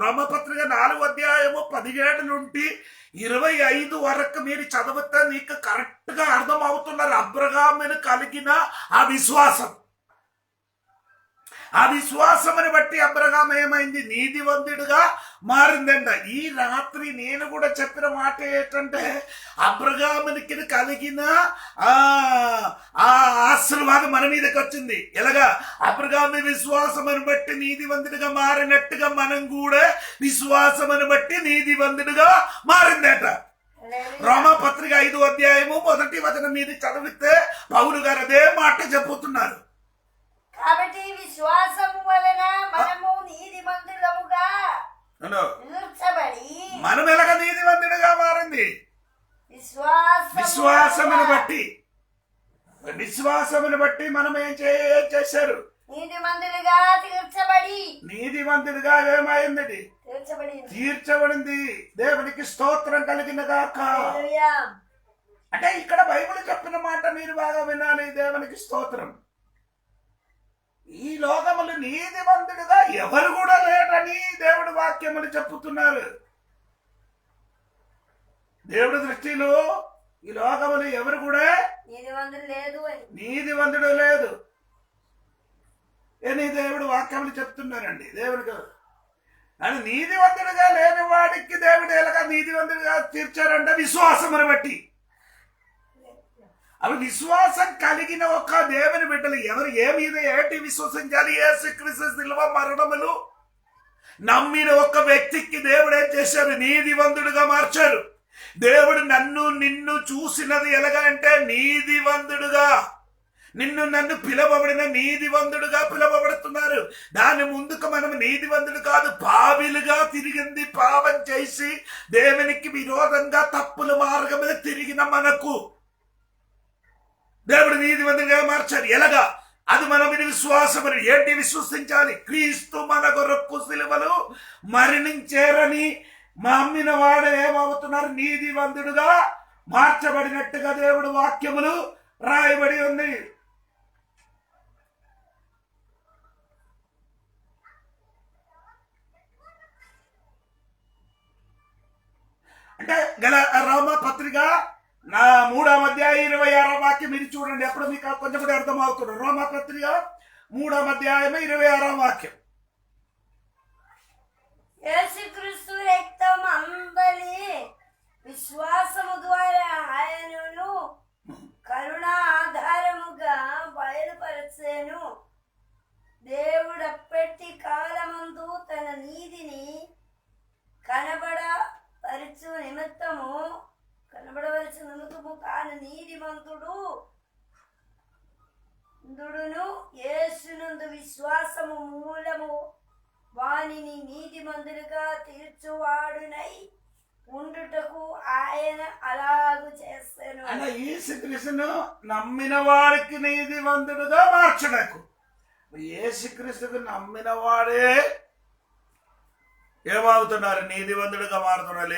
Speaker 1: రోమపత్రిక 4వ అధ్యాయము 17 నుండి 25 వరకు మీరు చదివితే మీకు కరెక్ట్ గా అర్థం అవుతున్నారు అబ్రహామును కలిగిన ఆ విశ్వాసముని బట్టి అబ్రహాము ఏమైంది? నీతివంతుడుగా మారిందంట. ఈ రాత్రి నేను కూడా చెప్పిన మాట ఏంటంటే అబ్రహామునికి కలిగిన ఆ ఆశీర్వాదం మన మీదకి వచ్చింది. ఎలాగా? అబ్రహాము విశ్వాసమును బట్టి నీతివంతుడిగా మారినట్టుగా మనం కూడా విశ్వాసమును బట్టి నీతివంతుడిగా మారిందట. రోమాపత్రిక 5వ అధ్యాయము 1వ వచనం మీద చదివితే పౌలు గారు అదే మాట చెప్పుతున్నారు.
Speaker 2: కాబట్టి విశ్వాసము వలన మనము నీతిమంతులముగా తీర్చబడి.
Speaker 1: మనం ఎలాగ నీతిమంతుడిగా మారింది? విశ్వాసమును బట్టి మనం ఏం చేశారు? నీతిమంతుడిగా ఏమైంది? తీర్చబడింది. దేవునికి స్తోత్రం కలిగిన గాక. అంటే ఇక్కడ బైబిల్ చెప్పిన మాట మీరు బాగా వినాలి. దేవునికి స్తోత్రం. ఈ లోకములు నీతిమంతుడుగా ఎవరు కూడా లేరని దేవుడి వాక్యములు చెప్పుతున్నారు. దేవుడి దృష్టిలో ఈ లోకములు ఎవరు కూడా నీతివంతుడు లేదు అని దేవుడు వాక్యములు చెప్తున్నారండి. దేవుడికి అని నీతివంతుడుగా లేని వాడికి దేవుడు ఎలాగా నీతివంతుడిగా తీర్చారంటే విశ్వాసమును బట్టి. అవి విశ్వాసం కలిగిన ఒక దేవుని బిడ్డలు ఎవరు ఏంటి విశ్వసించాలి? యేసుక్రీస్తు శిలువ మరణములు నమ్మిన ఒక వ్యక్తికి దేవుడు ఏం చేశారు? నీతివంతుడుగా మార్చారు. దేవుడు నిన్ను చూసినది ఎలాగా అంటే నీతివంతుడుగా, నన్ను పిలవబడిన నీతివంతుడుగా పిలవబడుతున్నారు. దాని ముందుకు మనం నీతివంతుడు కాదు, పాపిలుగా తిరిగింది. పాపం చేసి దేవునికి విరోధంగా తప్పుల మార్గం మీద తిరిగిన మనకు దేవుడు నీతివంతుడిగా మార్చారు. ఎలాగా? అది మన మీద విశ్వాసం. ఏంటి విశ్వసించాలి? క్రీస్తు మన కొరకు సిలువలో మరణించారని నమ్మిన వాడు ఏమవుతున్నారు? నీతివంతుడుగా మార్చబడినట్టుగా దేవుడు వాక్యములు రాయబడి ఉంది. అంటే రోమపత్రిక 3వ అధ్యాయం 26వ వాక్యం మీరు చూడండి. అప్పుడు మీకు కొంచెం కూడా అర్థం అవుతుంది. రోమపత్రిక 3వ అధ్యాయం 26వ వాక్యం.
Speaker 2: యేసుక్రీస్తు రక్తం అంబలి విశ్వాసము ద్వారా ఆయనను కరుణ ఆధారముగా బయలుపరచెను. దేవుడప్పటి కాలమందు తన నీతిని కనబడవలసిన నిమిత్తము తాను నీతిమంతుడును యేసునందు విశ్వాసము మూలము వానిని నీతిమంతులుగా తీర్చువాడునై ఉండుటకు ఆయన అలాగు చేస్తాను.
Speaker 1: అలా యేసుక్రీస్తును నమ్మిన వాడికి నీతివంతుడుగా మార్చడకు. యేసుక్రీస్తుకు నమ్మిన వాడే ఏమవుతున్నారు? నీతివంతుడిగా మారుతున్నారు.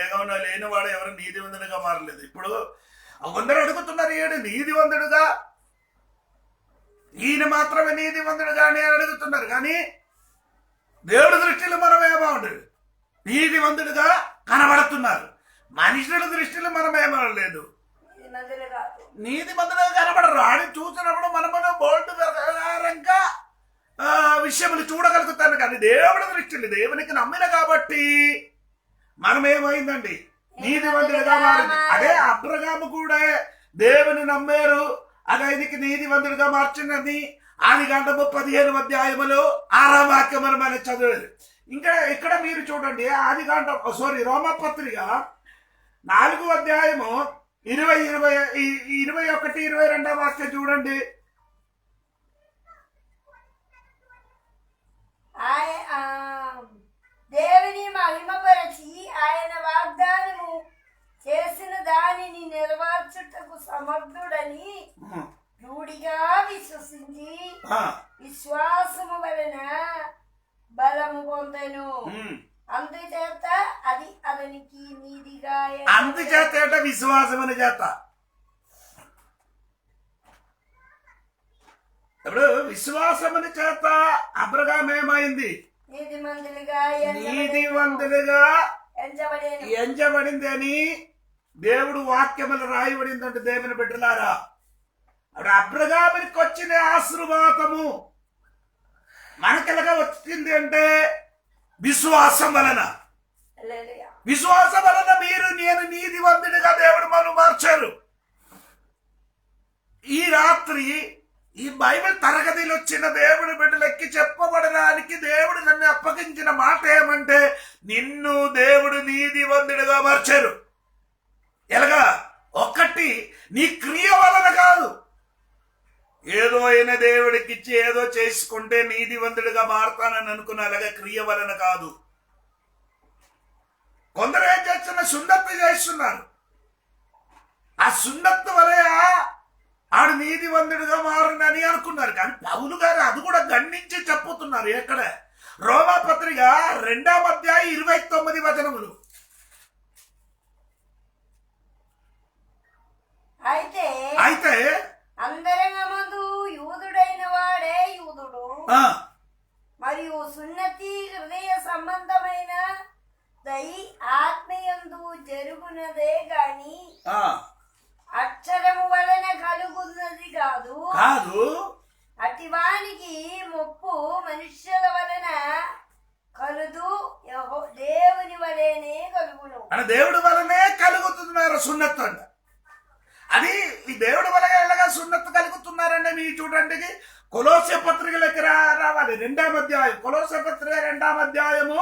Speaker 1: లేనివాడు ఎవరు నీతివంతుడిగా మారలేదు. ఇప్పుడు అందరూ అడుగుతున్నారు, ఏడు నీతివంతుడుగా, ఈయన మాత్రమే నీతివంతుడుగా అని అడుగుతున్నారు. కానీ దేవుడి దృష్టిలో మనం ఏమవుతుంది? నీతివంతుడుగా కనబడుతున్నారు. మనుషుల దృష్టిలో మనం ఏమనలేదు,
Speaker 2: ఇది మందులు కాదు.
Speaker 1: నీతిమంతులుగా కనబడరు. అని చూసినప్పుడు మనము బోల్డ్ ప్రకారంగా విషయములు చూడగలుగుతాను. కానీ దేవుడి దృష్టిలో దేవునికి నమ్మిన కాబట్టి మనం ఏమైందండి? నీతివంతులుగా మారింది. అదే అబ్రహాము కూడా దేవుని నమ్మారు, అది ఆయనకి నీతివంతుడిగా మార్చినది. ఆదికాండము 15వ అధ్యాయములో 6వ వాక్యములు మనం చదివేది. ఇంకా ఇక్కడ మీరు చూడండి, రోమపత్రిక 4వ అధ్యాయము 21, 22వ వాక్యం చూడండి.
Speaker 2: దేవుని మహిమపరచి ఆయన వాగ్దానము చేసిన దానిని నెరవేర్చుటకు సమర్థుడని రూఢిగా విశ్వసించి విశ్వాసము వలన బలము పొందెను. అందుచేత అది అతనికి నీతిగా.
Speaker 1: అందుచేత విశ్వాసముని చేత. ఇప్పుడు విశ్వాసముని చేత అబ్రహాము ఏమైంది? నీతివంతులుగా ఎంచబడింది అని దేవుడు వాక్యములు రాయబడిందంటే దేవుని బిడ్డలారా, అప్పుడు అబ్రహామునికి వచ్చిన ఆశీర్వాదము మనకెలాగా వచ్చింది అంటే విశ్వాసం వలన. విశ్వాసం వలన మీరు నేను నీతివంతుడిగా దేవుడు మనం మార్చారు. ఈ రాత్రి ఈ బైబిల్ తరగతిలో వచ్చిన దేవుడి బిడ్డలెక్కి చెప్పబడడానికి దేవుడు నన్ను అప్పగించిన మాట ఏమంటే, నిన్ను దేవుడు నీతివంతుడిగా మార్చారు. ఎలాగా? ఒకటి నీ క్రియ వలన కాదు. ఏదో అయినా దేవుడికి ఇచ్చి ఏదో చేసుకుంటే నీతివంతుడిగా మారుతానని అనుకున్నా, అలాగే క్రియ వలన కాదు. కొందరు ఏం చేస్తున్నారు? సున్నత్తు చేస్తున్నారు. ఆ సున్నత్తు వలన ఆడు నీతివంతుడిగా మారునని అనుకున్నారు. కానీ పౌలు గారు అది కూడా గణించి చెప్పుతున్నారు. ఎక్కడ? రోమాపత్రిక 2వ అధ్యాయం 29 వచనములు. అయితే
Speaker 2: అందరంగమందు యూదుడైన వాడే యూదుడు, మరియు సున్నతి హృదయ సంబంధమైన ఆత్మయందు జరుగునదే గాని అక్షరము వలన కలుగున్నది కాదు. అటివానికి ముప్పు మనుష్యుల వలన కలుదు, దేవుని వలనే కలుగును.
Speaker 1: దేవుడి వలనే కలుగుతున్నారు సున్నత్తు అంట. అది ఈ దేవుడి వల్ల ఎలాగా సున్నత్తు కలుగుతున్నారండి? మీరు చూడండి, కొలొస్సే పత్రికలకి రావాలి. 2వ అధ్యాయం, కొలొస్సే పత్రిక 2వ అధ్యాయము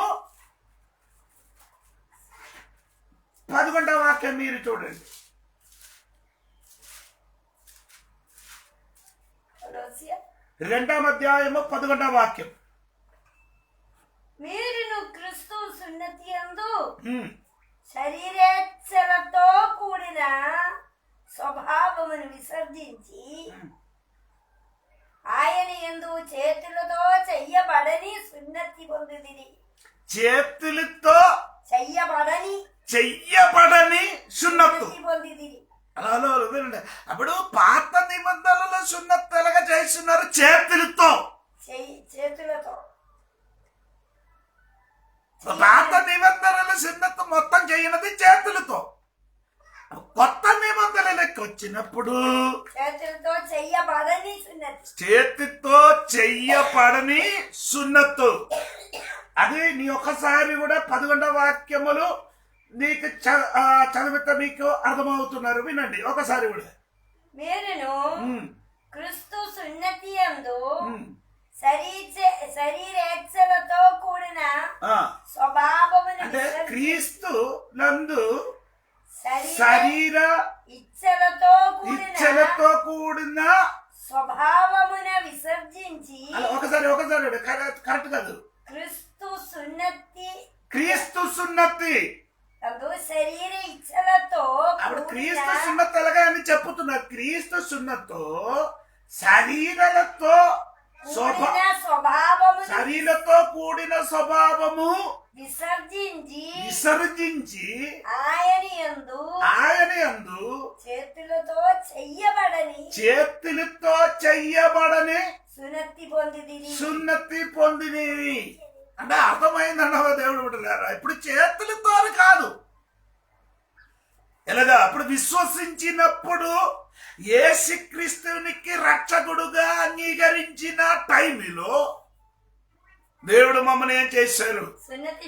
Speaker 1: 11వ వాక్యం మీరు చూడండి. 2వ అధ్యాయము 11వ వాక్యం.
Speaker 2: మీరును క్రీస్తు సున్నతి యందు శరీరేచ్ఛలతో కూడిన స్వభావమును విసర్జించి ఆయన యందు చేతులతో చెయ్యబడని సున్నతి పొందితిరి.
Speaker 1: చేతులతో చెయ్యబడని సున్నత్తు
Speaker 2: పొందితిరి.
Speaker 1: అలా వినండి. అప్పుడు పాత నిబంధనలో సున్నత్తు ఎలాగా చేస్తున్నారు? చేతులతో. పాత నిబంధనలు సున్నత్తు మొత్తం చేయనది చేతులతో. కొత్త నిబంధనలకు వచ్చినప్పుడు చేతితో చెయ్యబడని సున్నత్తు. అది నీ ఒక్కసారి కూడా 11వ వాక్యములు నీకు చదివితే మీకు అర్థమవుతున్నారు. వినండి ఒకసారి కూడా.
Speaker 2: మీరును క్రీస్తు సున్నతి యందు శరీరేచ్ఛలతో కూడిన స్వభావమును,
Speaker 1: అంటే క్రీస్తు నందు శరీర ఇచ్చలతో కూడిన
Speaker 2: స్వభావమున విసర్జించి.
Speaker 1: ఒకసారి కరెక్ట్ కాదు.
Speaker 2: క్రీస్తు సున్నతి అందు శరీర ఇచ్చలతో
Speaker 1: అప్పుడు
Speaker 2: కూడిన
Speaker 1: క్రీస్తు సున్నత్ ఎలాగా అని చెప్పుతున్నారు. క్రీస్తు సున్నతో శరీరాలతో
Speaker 2: స్వభావమును
Speaker 1: శరీరతో కూడిన స్వభావము
Speaker 2: విసర్జించి
Speaker 1: ఆయన యందు
Speaker 2: చేతులతో
Speaker 1: చెయ్యబడని
Speaker 2: సున్నతి పొందిది
Speaker 1: పొందినవి అంటే అర్థమైందన్నవా దేవుడు బిడ్డలారా. ఇప్పుడు చేతులతో కాదు, ఎలాగా అప్పుడు విశ్వసించినప్పుడు యేసుక్రీస్తునికి రక్షకుడుగా అంగీకరించిన టైంలో దేవుడు మమ్మల్ని ఏం చేశారు? సున్నతి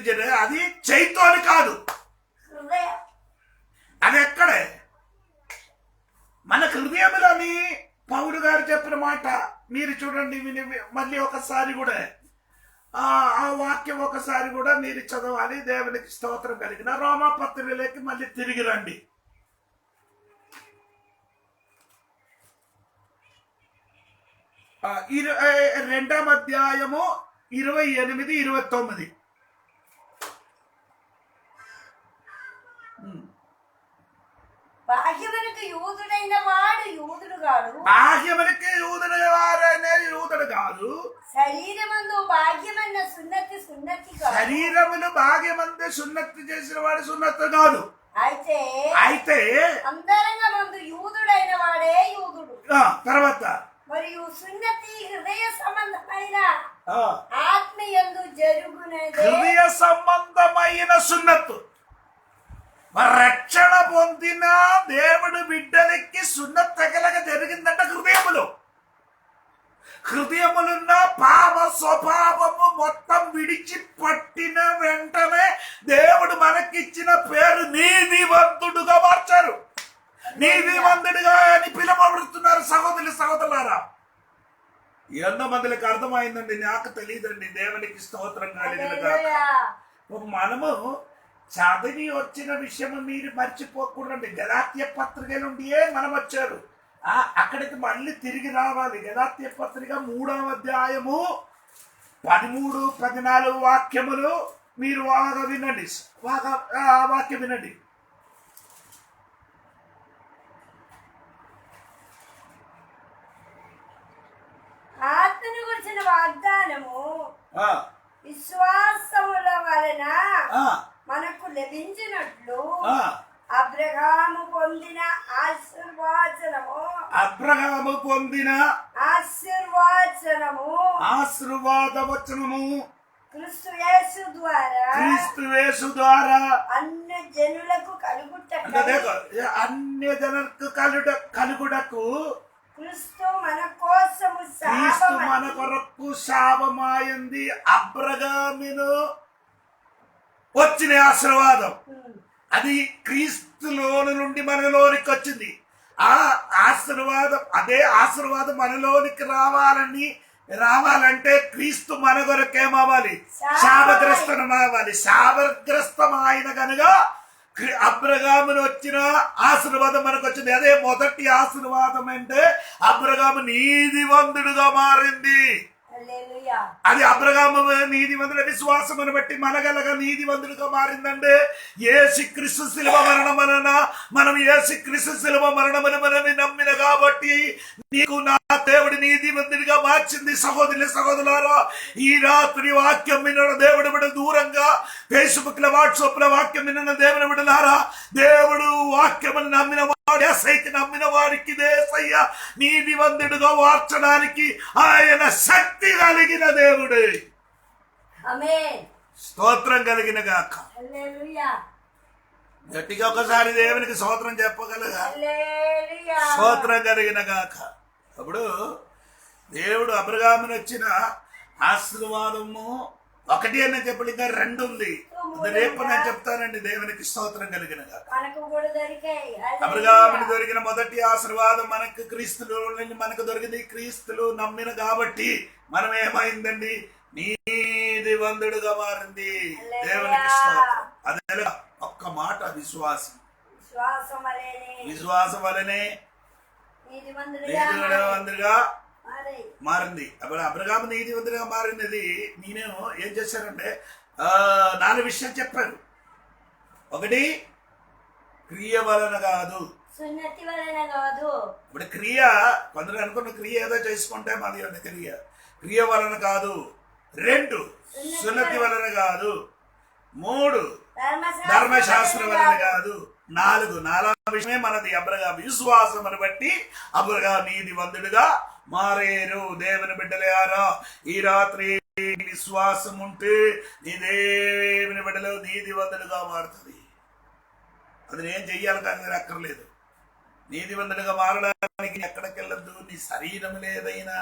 Speaker 1: చేసే. అది చైతోని కాదు, అది ఎక్కడే మన హృదయంలోని పౌలు గారు చెప్పిన మాట మీరు చూడండి. మళ్ళీ ఒకసారి కూడా ఆ వాక్యం ఒకసారి కూడా మీరు చదవాలి. దేవునికి స్తోత్రం కలిగిన రోమా పత్రికలోకి మళ్ళీ తిరిగి రండి. రెండవ అధ్యాయము 28, 29.
Speaker 2: బాహ్యమునకు యూదుడైన వాడు యూదుడు కాడు,
Speaker 1: బాహ్యమునికి యూదుడైన వాడనే యూదుడు కాదు,
Speaker 2: శరీరమందు భాగ్యమైన సున్నతి కాదు,
Speaker 1: శరీరమును భాగ్యమందు సున్నతి చేసిన వాడు సున్నతి కాదు. అయితే
Speaker 2: అంతరంగమందు యూదుడైన వాడే యూదుడు.
Speaker 1: తర్వాత
Speaker 2: మరియు సున్నతి హృదయ సంబంధమైన ఆత్మయందు జరుగునదే.
Speaker 1: హృదయ సంబంధమైన సున్నత్తు. రక్షణ పొందిన దేవుడు బిడ్డలకి సున్నత్ తగలగా జరిగిందంట. హృదయములున్న పాప స్వభావము మొత్తం విడిచిపట్టిన వెంటనే దేవుడు మనకిచ్చిన పేరు నీతివంతుడుగా మార్చారు. నీతివంతుడిగా అని పిలువబడుతున్నారు. సహోదరులారా, ఎంతో మందికి అర్థమైందండి, నాకు తెలియదండి. దేవునికి స్తోత్రం కలిగినగా. మనము చదివి వచ్చిన విషయము మీరు మర్చిపోకూడదండి. గలాత్య పత్రిక నుండియే మనం వచ్చారు. అక్కడికి మళ్ళీ తిరిగి రావాలి. గలాత్య పత్రిక 3వ అధ్యాయము 13, 14 వాక్యములు మీరు బాగా వినండి. వాక్యం వినండి.
Speaker 2: ఆత్మను గురించిన వాగ్దానము విశ్వాసముల వలన మనకు లభించినట్లు అబ్రహాము పొందిన
Speaker 1: ఆశీర్వాదవచనము
Speaker 2: క్రీస్తు యేసు ద్వారా అన్య జనులకు
Speaker 1: కలుగుటకు
Speaker 2: క్రీస్తు మన
Speaker 1: కొరకు శాపమాయింది. అబ్రహామును వచ్చిన ఆశీర్వాదం అది క్రీస్తులోని నుండి మనలోనికి వచ్చింది. ఆ ఆశీర్వాదం, అదే ఆశీర్వాదం మనలోనికి రావాలంటే క్రీస్తు మన కొరకేమవ్వాలి? శాపగ్రస్తమవ్వాలి. శాపగ్రస్తమైన కనుక అబ్రహామును వచ్చిన ఆశీర్వాదం మనకు వచ్చింది. అదే మొదటి ఆశీర్వాదం అంటే అబ్రహాము నీతివంతుడుగా మారింది. అది అబ్రహాము నీతివంతుల విశ్వాసమును బట్టి మనగలగా నీతివంతుడుగా మారిందంటే యేసుక్రీస్తు శిలువ మరణం వలన మనం యేసుక్రీస్తు శిలువ మరణమును మనం నమ్మిన కాబట్టి నీకు నా దేవుడి నీతివంతుడిగా మార్చింది. సహోదరులారా, ఈ రాత్రి వాక్యం విన్న దేవుడు బిడ్డ దూరంగా ఫేస్బుక్ లో వాట్సాప్ లో వాక్యం విన్న దేవుని బిడ్డలారా, దేవుడు వాక్యమును నమ్మిన నమ్మిన వారికి దేశయ్య నీతివంతుడుగా మార్చడానికి ఆయన శక్తి కలిగిన దేవుడే. స్తోత్రం కలిగిన గాక. గట్టిగా ఒకసారి దేవునికి స్తోత్రం చెప్పగలగా. స్తోత్రం కలిగిన గాక. అప్పుడు దేవుడు అబ్రహామును వచ్చిన ఆశీర్వాదము ఒకటి అని చెప్పి ఇంకా 2 ఉంది. రేపు నేను చెప్తానండి. దేవునికి స్తోత్రం కలిగిన గాక. అబ్రహామునికి దొరికిన మొదటి ఆశీర్వాదం మనకు క్రీస్తులో మనకు దొరికింది. క్రీస్తులు నమ్మిన కాబట్టి మనం ఏమైందండి? నీతివంతుడుగా మారింది. దేవునికి స్తోత్రం. అదే ఒక్క మాట, విశ్వాసం వలనే నీతివంతుడుగా మారింది. అప్పుడు అబ్రహాము నీతివంతుడిగా మారినది. నేను ఏం చేశానంటే 4 విషయాలు చెప్పాను. ఒకటి క్రియ వలన కాదు.
Speaker 2: సున్నతి వలన కాదు.
Speaker 1: ఇప్పుడు క్రియ కొందరు అనుకున్న క్రియ ఏదో చేసుకుంటే మాది క్రియ వలన కాదు. 2 సున్నతి వలన కాదు. 3 ధర్మశాస్త్రం వలన కాదు. 4 విషయమే మనది అబ్రహాము విశ్వాసమును బట్టి అబ్రహాము నీతిమంతుడుగా మారేరు. దేవుని బిడ్డలారా, ఈ రాత్రి విశ్వాసం ఉంటే నీ దేవుని బిడ్డలు నీతివంతులుగా మారుతుంది. అది నేను చెయ్యాలి కానీ నేను అక్కర్లేదు. నీతివంతులుగా మారడానికి ఎక్కడికి వెళ్ళద్దు. నీ శరీరం లేదైనా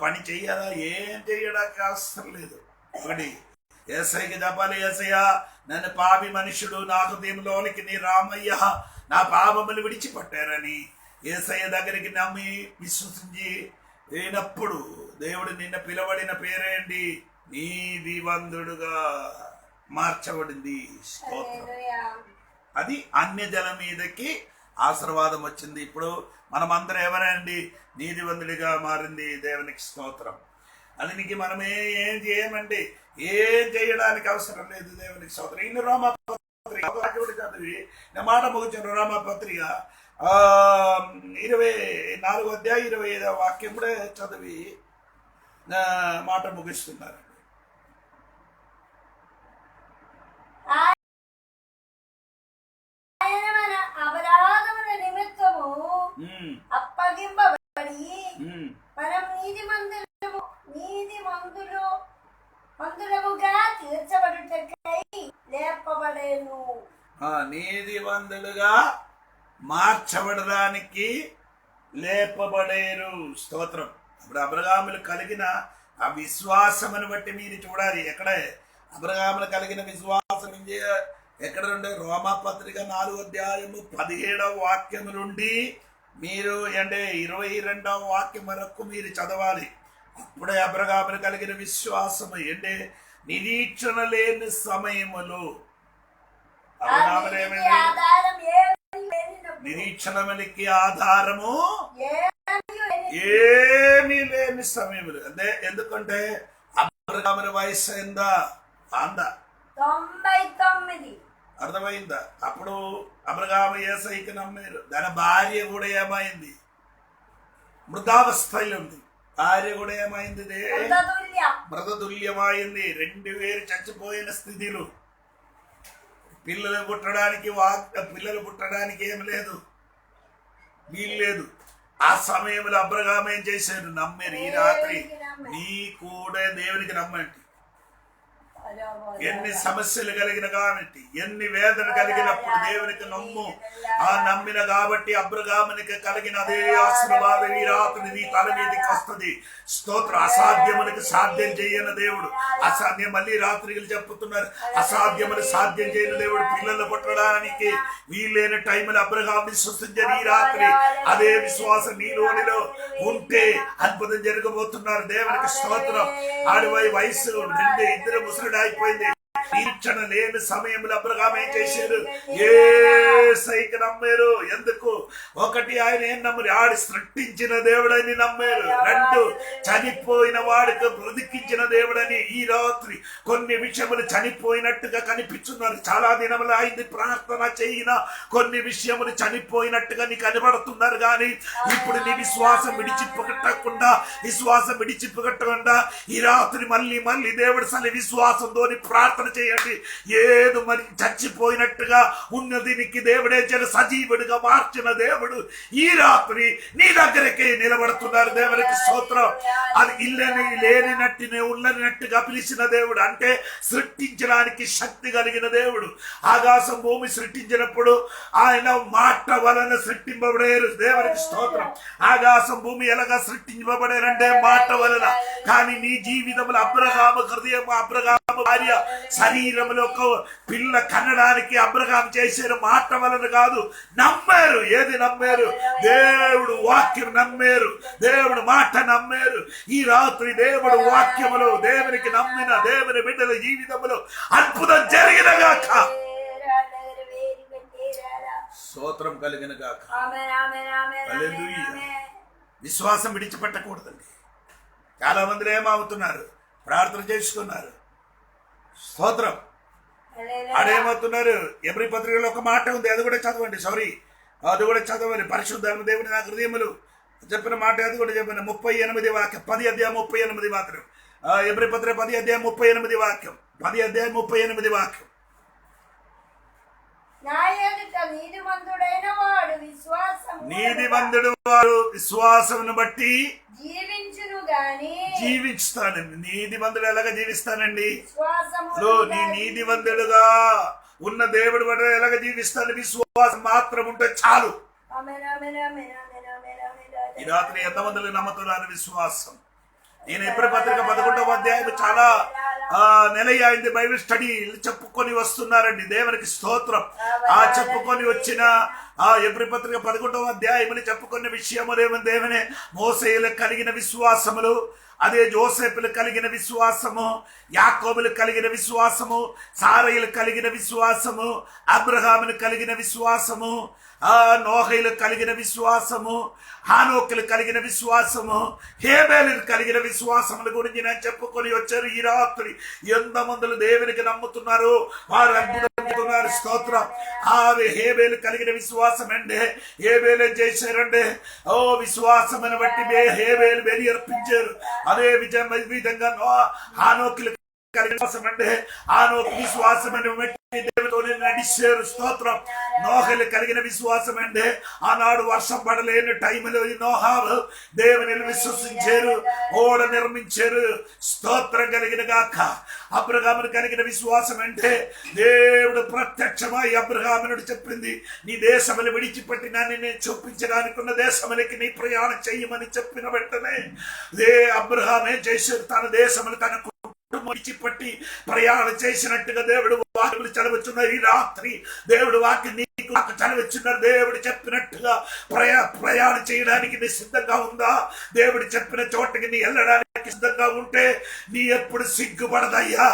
Speaker 1: పని చెయ్యాలా, ఏం చెయ్యడానికి అవసరం లేదు. ఒకటి యేసయ్యకి చెప్పాలి, యేసయ్య నన్ను పాపి మనుషుడు నా హృదయంలోనికి నీ రామయ్య నా పాపములు విడిచిపట్టారని యేసయ్య దగ్గరికి నమ్మి విశ్వసించి లేనప్పుడు దేవుడు నిన్న పిలవడిన పేరేంటి? నీతివంతుడుగా మార్చబడింది. అది అన్యజల మీదకి ఆశీర్వాదం వచ్చింది. ఇప్పుడు మనమందరం ఎవరండి? నీతివంతుడిగా మారింది. దేవునికి స్తోత్రం. అది మనం ఏం చేయమండి, ఏం చేయడానికి అవసరం లేదు. దేవునికి స్తోత్రం. ఇన్ని రోమపత్రిక చదివి నా మాట ముగించిన రోమపత్రిక 24వ అధ్యాయం 25వ వాక్యం కూడా చదివి నా మాట ముగిస్తున్నారు.
Speaker 2: అపరాధముల నిమిత్తము అప్పగింపబడి మనం నీతిమంతులుగా తీర్చబడుటకై లేపబడేను.
Speaker 1: నీతివంతులుగా మార్చబడడానికి లేపబడేరు. స్తోత్రం. ఇప్పుడు అబ్రహాములు కలిగిన ఆ విశ్వాసమును బట్టి మీరు చూడాలి. ఎక్కడే అబ్రహాములు కలిగిన విశ్వాసం ఎక్కడ నుండి? రోమపత్రిక 4వ అధ్యాయము 17వ వాక్యము నుండి మీరు 22వ వాక్యం వరకు మీరు చదవాలి. అప్పుడే అబ్రహాములు కలిగిన విశ్వాసము నిరీక్షణ లేని సమయములో నిరీక్షణకి ఆధారము ఏమీ లేని సమయములు. అంటే ఎందుకంటే అబ్రహాముల వయసు అయిందా?
Speaker 2: 99.
Speaker 1: అర్థమైందా? అప్పుడు అబ్రహాము యేసయ్యకి నమ్మారు. దాని భార్య కూడా ఏమైంది? మృతావస్థలో ఉంది. భార్య కూడా ఏమైంది? మృతతుల్యమైంది. 2 వేరు చచ్చిపోయిన స్థితిలో. పిల్లలు పుట్టడానికి ఏం లేదు, వీలు లేదు. ఆ సమయంలో అబ్రహాము ఏం చేశారు? నమ్మారు. ఈ రాత్రి నీ కూడా దేవునికి నమ్మండి. ఎన్ని సమస్యలు కలిగిన కాబట్టి, ఎన్ని వేదన కలిగినప్పుడు దేవునికి నమ్ము. ఆ నమ్మిన కాబట్టి అబ్రహామునికి కలిగిన అదే ఆశీర్వాదం ఈ రాత్రి నీ తల మీదకి వస్తుంది. స్తోత్రం. అసాధ్యమునికి సాధ్యం చేయని దేవుడు. అసాధ్యం మళ్ళీ రాత్రికి చెప్పుతున్నారు. అసాధ్యముని సాధ్యం చేయని దేవుడు. పిల్లలు పుట్టడానికి వీలైన టైంలో అబ్రహాము విశ్వసించని ఈ రాత్రి అదే విశ్వాసం నీలోనిలో ఉంటే అద్భుతం జరగబోతున్నారు. దేవునికి స్తోత్రం. ఆడివై వయసు 2 ముసలుడు అయిపోయింది. నిరీక్షణ లేని సమయంలో అబ్రహాము ఏం చేశారు? యేసయ్యకి నమ్మారు. ఎందుకు? 1 ఆయన ఏం నమ్మరు? ఆడి సృష్టించిన దేవుడని నమ్మారు. 2 చనిపోయిన వాడికి బ్రతికించిన దేవుడని. ఈ రాత్రి కొన్ని విషయములు చనిపోయినట్టుగా కనిపిస్తున్నారు. చాలా దినములు అయింది ప్రార్థన చేయిన కొన్ని విషయములు చనిపోయినట్టుగా నీకు కనబడుతున్నారు. కానీ ఇప్పుడు నీ విశ్వాసం విడిచిపెట్టకుండా ఈ రాత్రి మళ్ళీ దేవుడు సరి విశ్వాసంతో ప్రార్థన చేయండి. ఏదో మరి చచ్చిపోయినట్టుగా ఉన్నదినికి దేవుడే సజీవుడిగా మార్చిన దేవుడు ఈ రాత్రి నీ దగ్గరకే నిలబడుతున్నారు. దేవునికి స్తోత్రం. అది ఇల్లని లేనినట్టునే ఉన్నట్టుగా పిలిచిన దేవుడు. అంటే సృష్టించడానికి శక్తి కలిగిన దేవుడు. ఆకాశం భూమి సృష్టించినప్పుడు ఆయన మాట వలన సృష్టింపబడేరు. దేవునికి స్తోత్రం. ఆకాశం భూమి ఎలాగా సృష్టింపబడేరంటే మాట వలన. కానీ నీ జీవితంలో అబ్రహాము హృదయం, అబ్రహాము భార్య శరీరంలో పిల్ల కనడానికి అబ్రహాము చేశారు. మాట వలన కాదు, నమ్మారు. ఏది నమ్మారు? దేవుడు వాక్యం నమ్మారు. దేవుడు మాట నమ్మారు. ఈ రాత్రి దేవుడు వాక్యములో దేవునికి నమ్మిన దేవుని బిడ్డల జీవితంలో అద్భుతం జరిగిన గాక. స్తోత్రం కలిగిన గాక. హల్లెలూయా. విశ్వాసం విడిచిపెట్టకూడదండి. చాలా మంది ఏమవుతున్నారు? ప్రార్థన చేసుకున్నారు. స్తోత్రం. ఆడేమవుతున్నారు? ఎబ్రీ పత్రికలో ఒక మాట ఉంది, అది కూడా చదవండి. అది కూడా చదవండి. పరిశుద్ధాత్మ దేవుని నా హృదయములు చెప్పిన మాట అది కూడా చెప్పండి. 38 వాక్యం, 10 అధ్యాయం 38 మాత్రం. ఎబ్రీ పత్రిక 10 అధ్యాయం 38 వాక్యం, 10 అధ్యాయం 38 వాక్యం. నీతిమంతుడు వాడు విశ్వాసమును బట్టి జీవిస్తాడండి. నీతిమంతుడు ఎలాగ జీవిస్తానండి? నీ నీతిమంతుడుగా ఉన్న దేవుడు వాడు ఎలాగ జీవిస్తాను? విశ్వాసం మాత్రం ఉంటే చాలు. ఈ రాత్రి ఎంతమందిని నమ్ముతున్నారు విశ్వాసం? నేను ఎబ్రీ పత్రిక 11వ అధ్యాయం చాలా నెల అయింది బైబిల్ స్టడీ చెప్పుకొని వస్తున్నారండి. దేవునికి స్తోత్రం. చెప్పుకొని వచ్చిన ఎబ్రీ పత్రిక 11వ అధ్యాయముని చెప్పుకున్న విషయములేమో దేవునే మోసేయులకు కలిగిన విశ్వాసములు, అదే జోసేపులు కలిగిన విశ్వాసము, యాకోబులు కలిగిన విశ్వాసము, సారయులు కలిగిన విశ్వాసము, అబ్రహామును కలిగిన విశ్వాసము, నోహయులు కలిగిన విశ్వాసము, హానోకులు కలిగిన విశ్వాసము, హేబేలు కలిగిన విశ్వాసముల గురించి నేను చెప్పుకొని వచ్చారు. ఈ రాత్రి ఎంతమందులు దేవునికి నమ్ముతున్నారు, వారు అద్భుతమవుతున్నారు. స్తోత్రం. హేబేలు కలిగిన విశ్వాసం అండి. హేబేలు ఏం చేశారండి? విశ్వాసమును బట్టి హేబేలు బలి అర్పించారు. అదే విధంగా హానోకులు కలిగిన విశ్వాసం అండి. హానోకు విశ్వాసమును బట్టి దేవుడితోనే నడిచారు. స్తోత్రం. నోహలు కలిగిన విశ్వాసం అండి. ఆనాడు వర్షం పడలేని టైంలో నోహాలు దేవుని విశ్వసించారు, ఓడ నిర్మించారు. స్తోత్రం కలిగిన గాక. అబ్రహామును కలిగిన విశ్వాసం అంటే దేవుడు ప్రత్యక్షమై అబ్రహామును చెప్పింది, నీ దేశములు విడిచిపెట్టి నేను చూపించడానికి ఉన్న దేశములకి నీ ప్రయాణం చెయ్యమని చెప్పిన వెంటనే అబ్రహామే చేశారు. తన దేశములు తన విడిచిపెట్టి ప్రయాణం చేసినట్టుగా దేవుడు వాక్యములు చదవచ్చున్నారు. ఈ రాత్రి దేవుడు వాక్యం నీకు నాకు చదవచ్చున్నారు. దేవుడు చెప్పినట్టుగా ప్రయాణం చేయడానికి నీ సిద్ధంగా ఉందా? దేవుడు చెప్పిన చోటకి నీ వెళ్ళడానికి సిద్ధంగా ఉంటే నీ ఎప్పుడు సిగ్గుపడదయ్యా.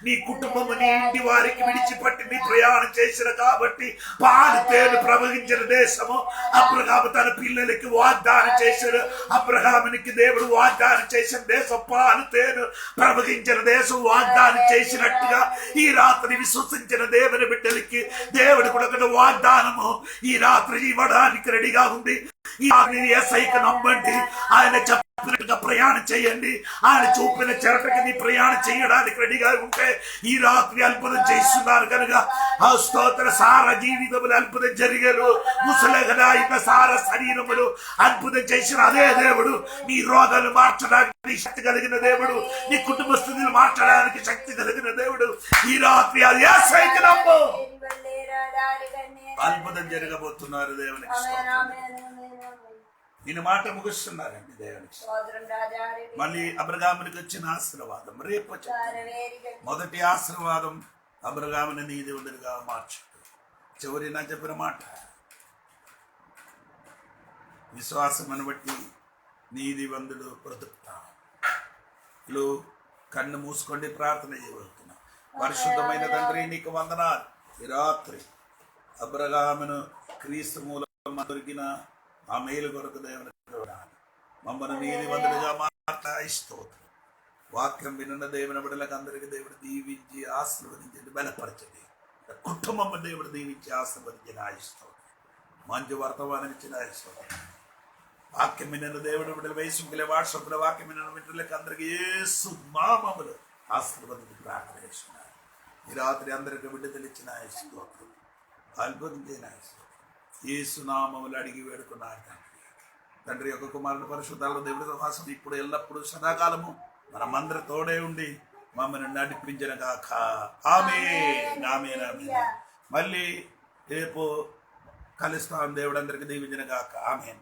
Speaker 1: నీ కుటుంబం నీ ఇంటి వారికి విడిచిపెట్టి నీ ప్రయాణం చేసిన కాబట్టి పాలు తేను ప్రవహించిన దేశము అబ్రహాము తన పిల్లలకి వాగ్దానం చేశాడు. అబ్రహామునికి దేవుడు వాగ్దానం చేసిన దేశం పాలు తేను ప్రవహించిన దేశం వాగ్దానం చేసినట్టుగా ఈ రాత్రి విశ్వసించిన దేవుని బిడ్డలకి దేవుడు కూడా ఒక వాగ్దానము ఈ రాత్రి ఇవ్వడానికి రెడీగా ఉంది. ఈ యేసయ్యకు నమ్మండి, ఆయన చెప్పినట్టుగా ప్రయాణం చేయండి. ఆయన చూపిన చెరటకి నీ ప్రయాణం చేయడానికి రెడీగా ఉంటే ఈ రాత్రి అద్భుతం చేస్తున్నారు కనుక ఆ స్తోత్ర సార జీవితములు అద్భుతం జరిగారు. ముసలగన సార శరీరములు అద్భుతం చేసిన అదే దేవుడు నీ రోగాలు మార్చడానికి శక్తి కలిగిన దేవుడు, నీ కుటుంబ స్థితిని మార్చడానికి శక్తి కలిగిన దేవుడు. ఈ రాత్రి అది యేసయ్యకు నమ్ము, అద్భుతం జరగబోతున్నారు. దేవునికి నేను మాట ముగిస్తున్నారండి. దేవునికి మళ్ళీ అబ్రహామునికి వచ్చిన ఆశీర్వాదం రేపు మొదటి ఆశీర్వాదం అబ్రహాముని నీతివంతుడిగా మార్చాడు. చివరి నా చెప్పిన మాట విశ్వాసమును బట్టి నీతివంతుడు బ్రతుకుతాడు. కన్ను మూసుకోండి, ప్రార్థన చేయబోతున్నా. పరిశుద్ధమైన తండ్రి నీకు వందనాలు. ఈ రాత్రి అబ్రహామును క్రీస్తు మూలం దొరికిన ఆ మేలు కొరకు దేవుని మమ్మల్ని నీతివంతుడిగా మార్చాయిస్తూ వాక్యం విన్న దేవుని బిడ్డలకు అందరికీ దేవుడు దీవించి ఆశీర్వదించండి, బలపరచండి. కుటుంబం దేవుడు దీవించి ఆశీర్వదించి ఆయిస్తూ మంచి వర్తమానం ఇచ్చిన ఆయిస్తూ వాక్యం విన్న దేవుడు బిడ్డలు వేసుకులే వాట్సాప్లో వాక్యం విన్న బిడ్డలకు అందరికీ యేసు నామములో ఆశీర్వదించి ప్రార్థన చేస్తున్నారు. ఈ రాత్రి అందరికీ బిడ్డలు ఇచ్చిన ఆయిస్తూ అద్భుతం చేయన యేసు నామములు అడిగి వేడుకున్నారు తండ్రి. యొక్క కుమారుడు పరిశుద్ధాల దేవుడి సహవాసం ఇప్పుడు ఎల్లప్పుడూ సదాకాలము మనమందరి తోడే ఉండి మమ్మల్ని నడిపించిన కాక. ఆమేన్ ఆమేన్ ఆమేన్. మళ్ళీ రేపు కలుస్తాం. దేవుడు అందరికి దీవించిన కాక. ఆమేన్.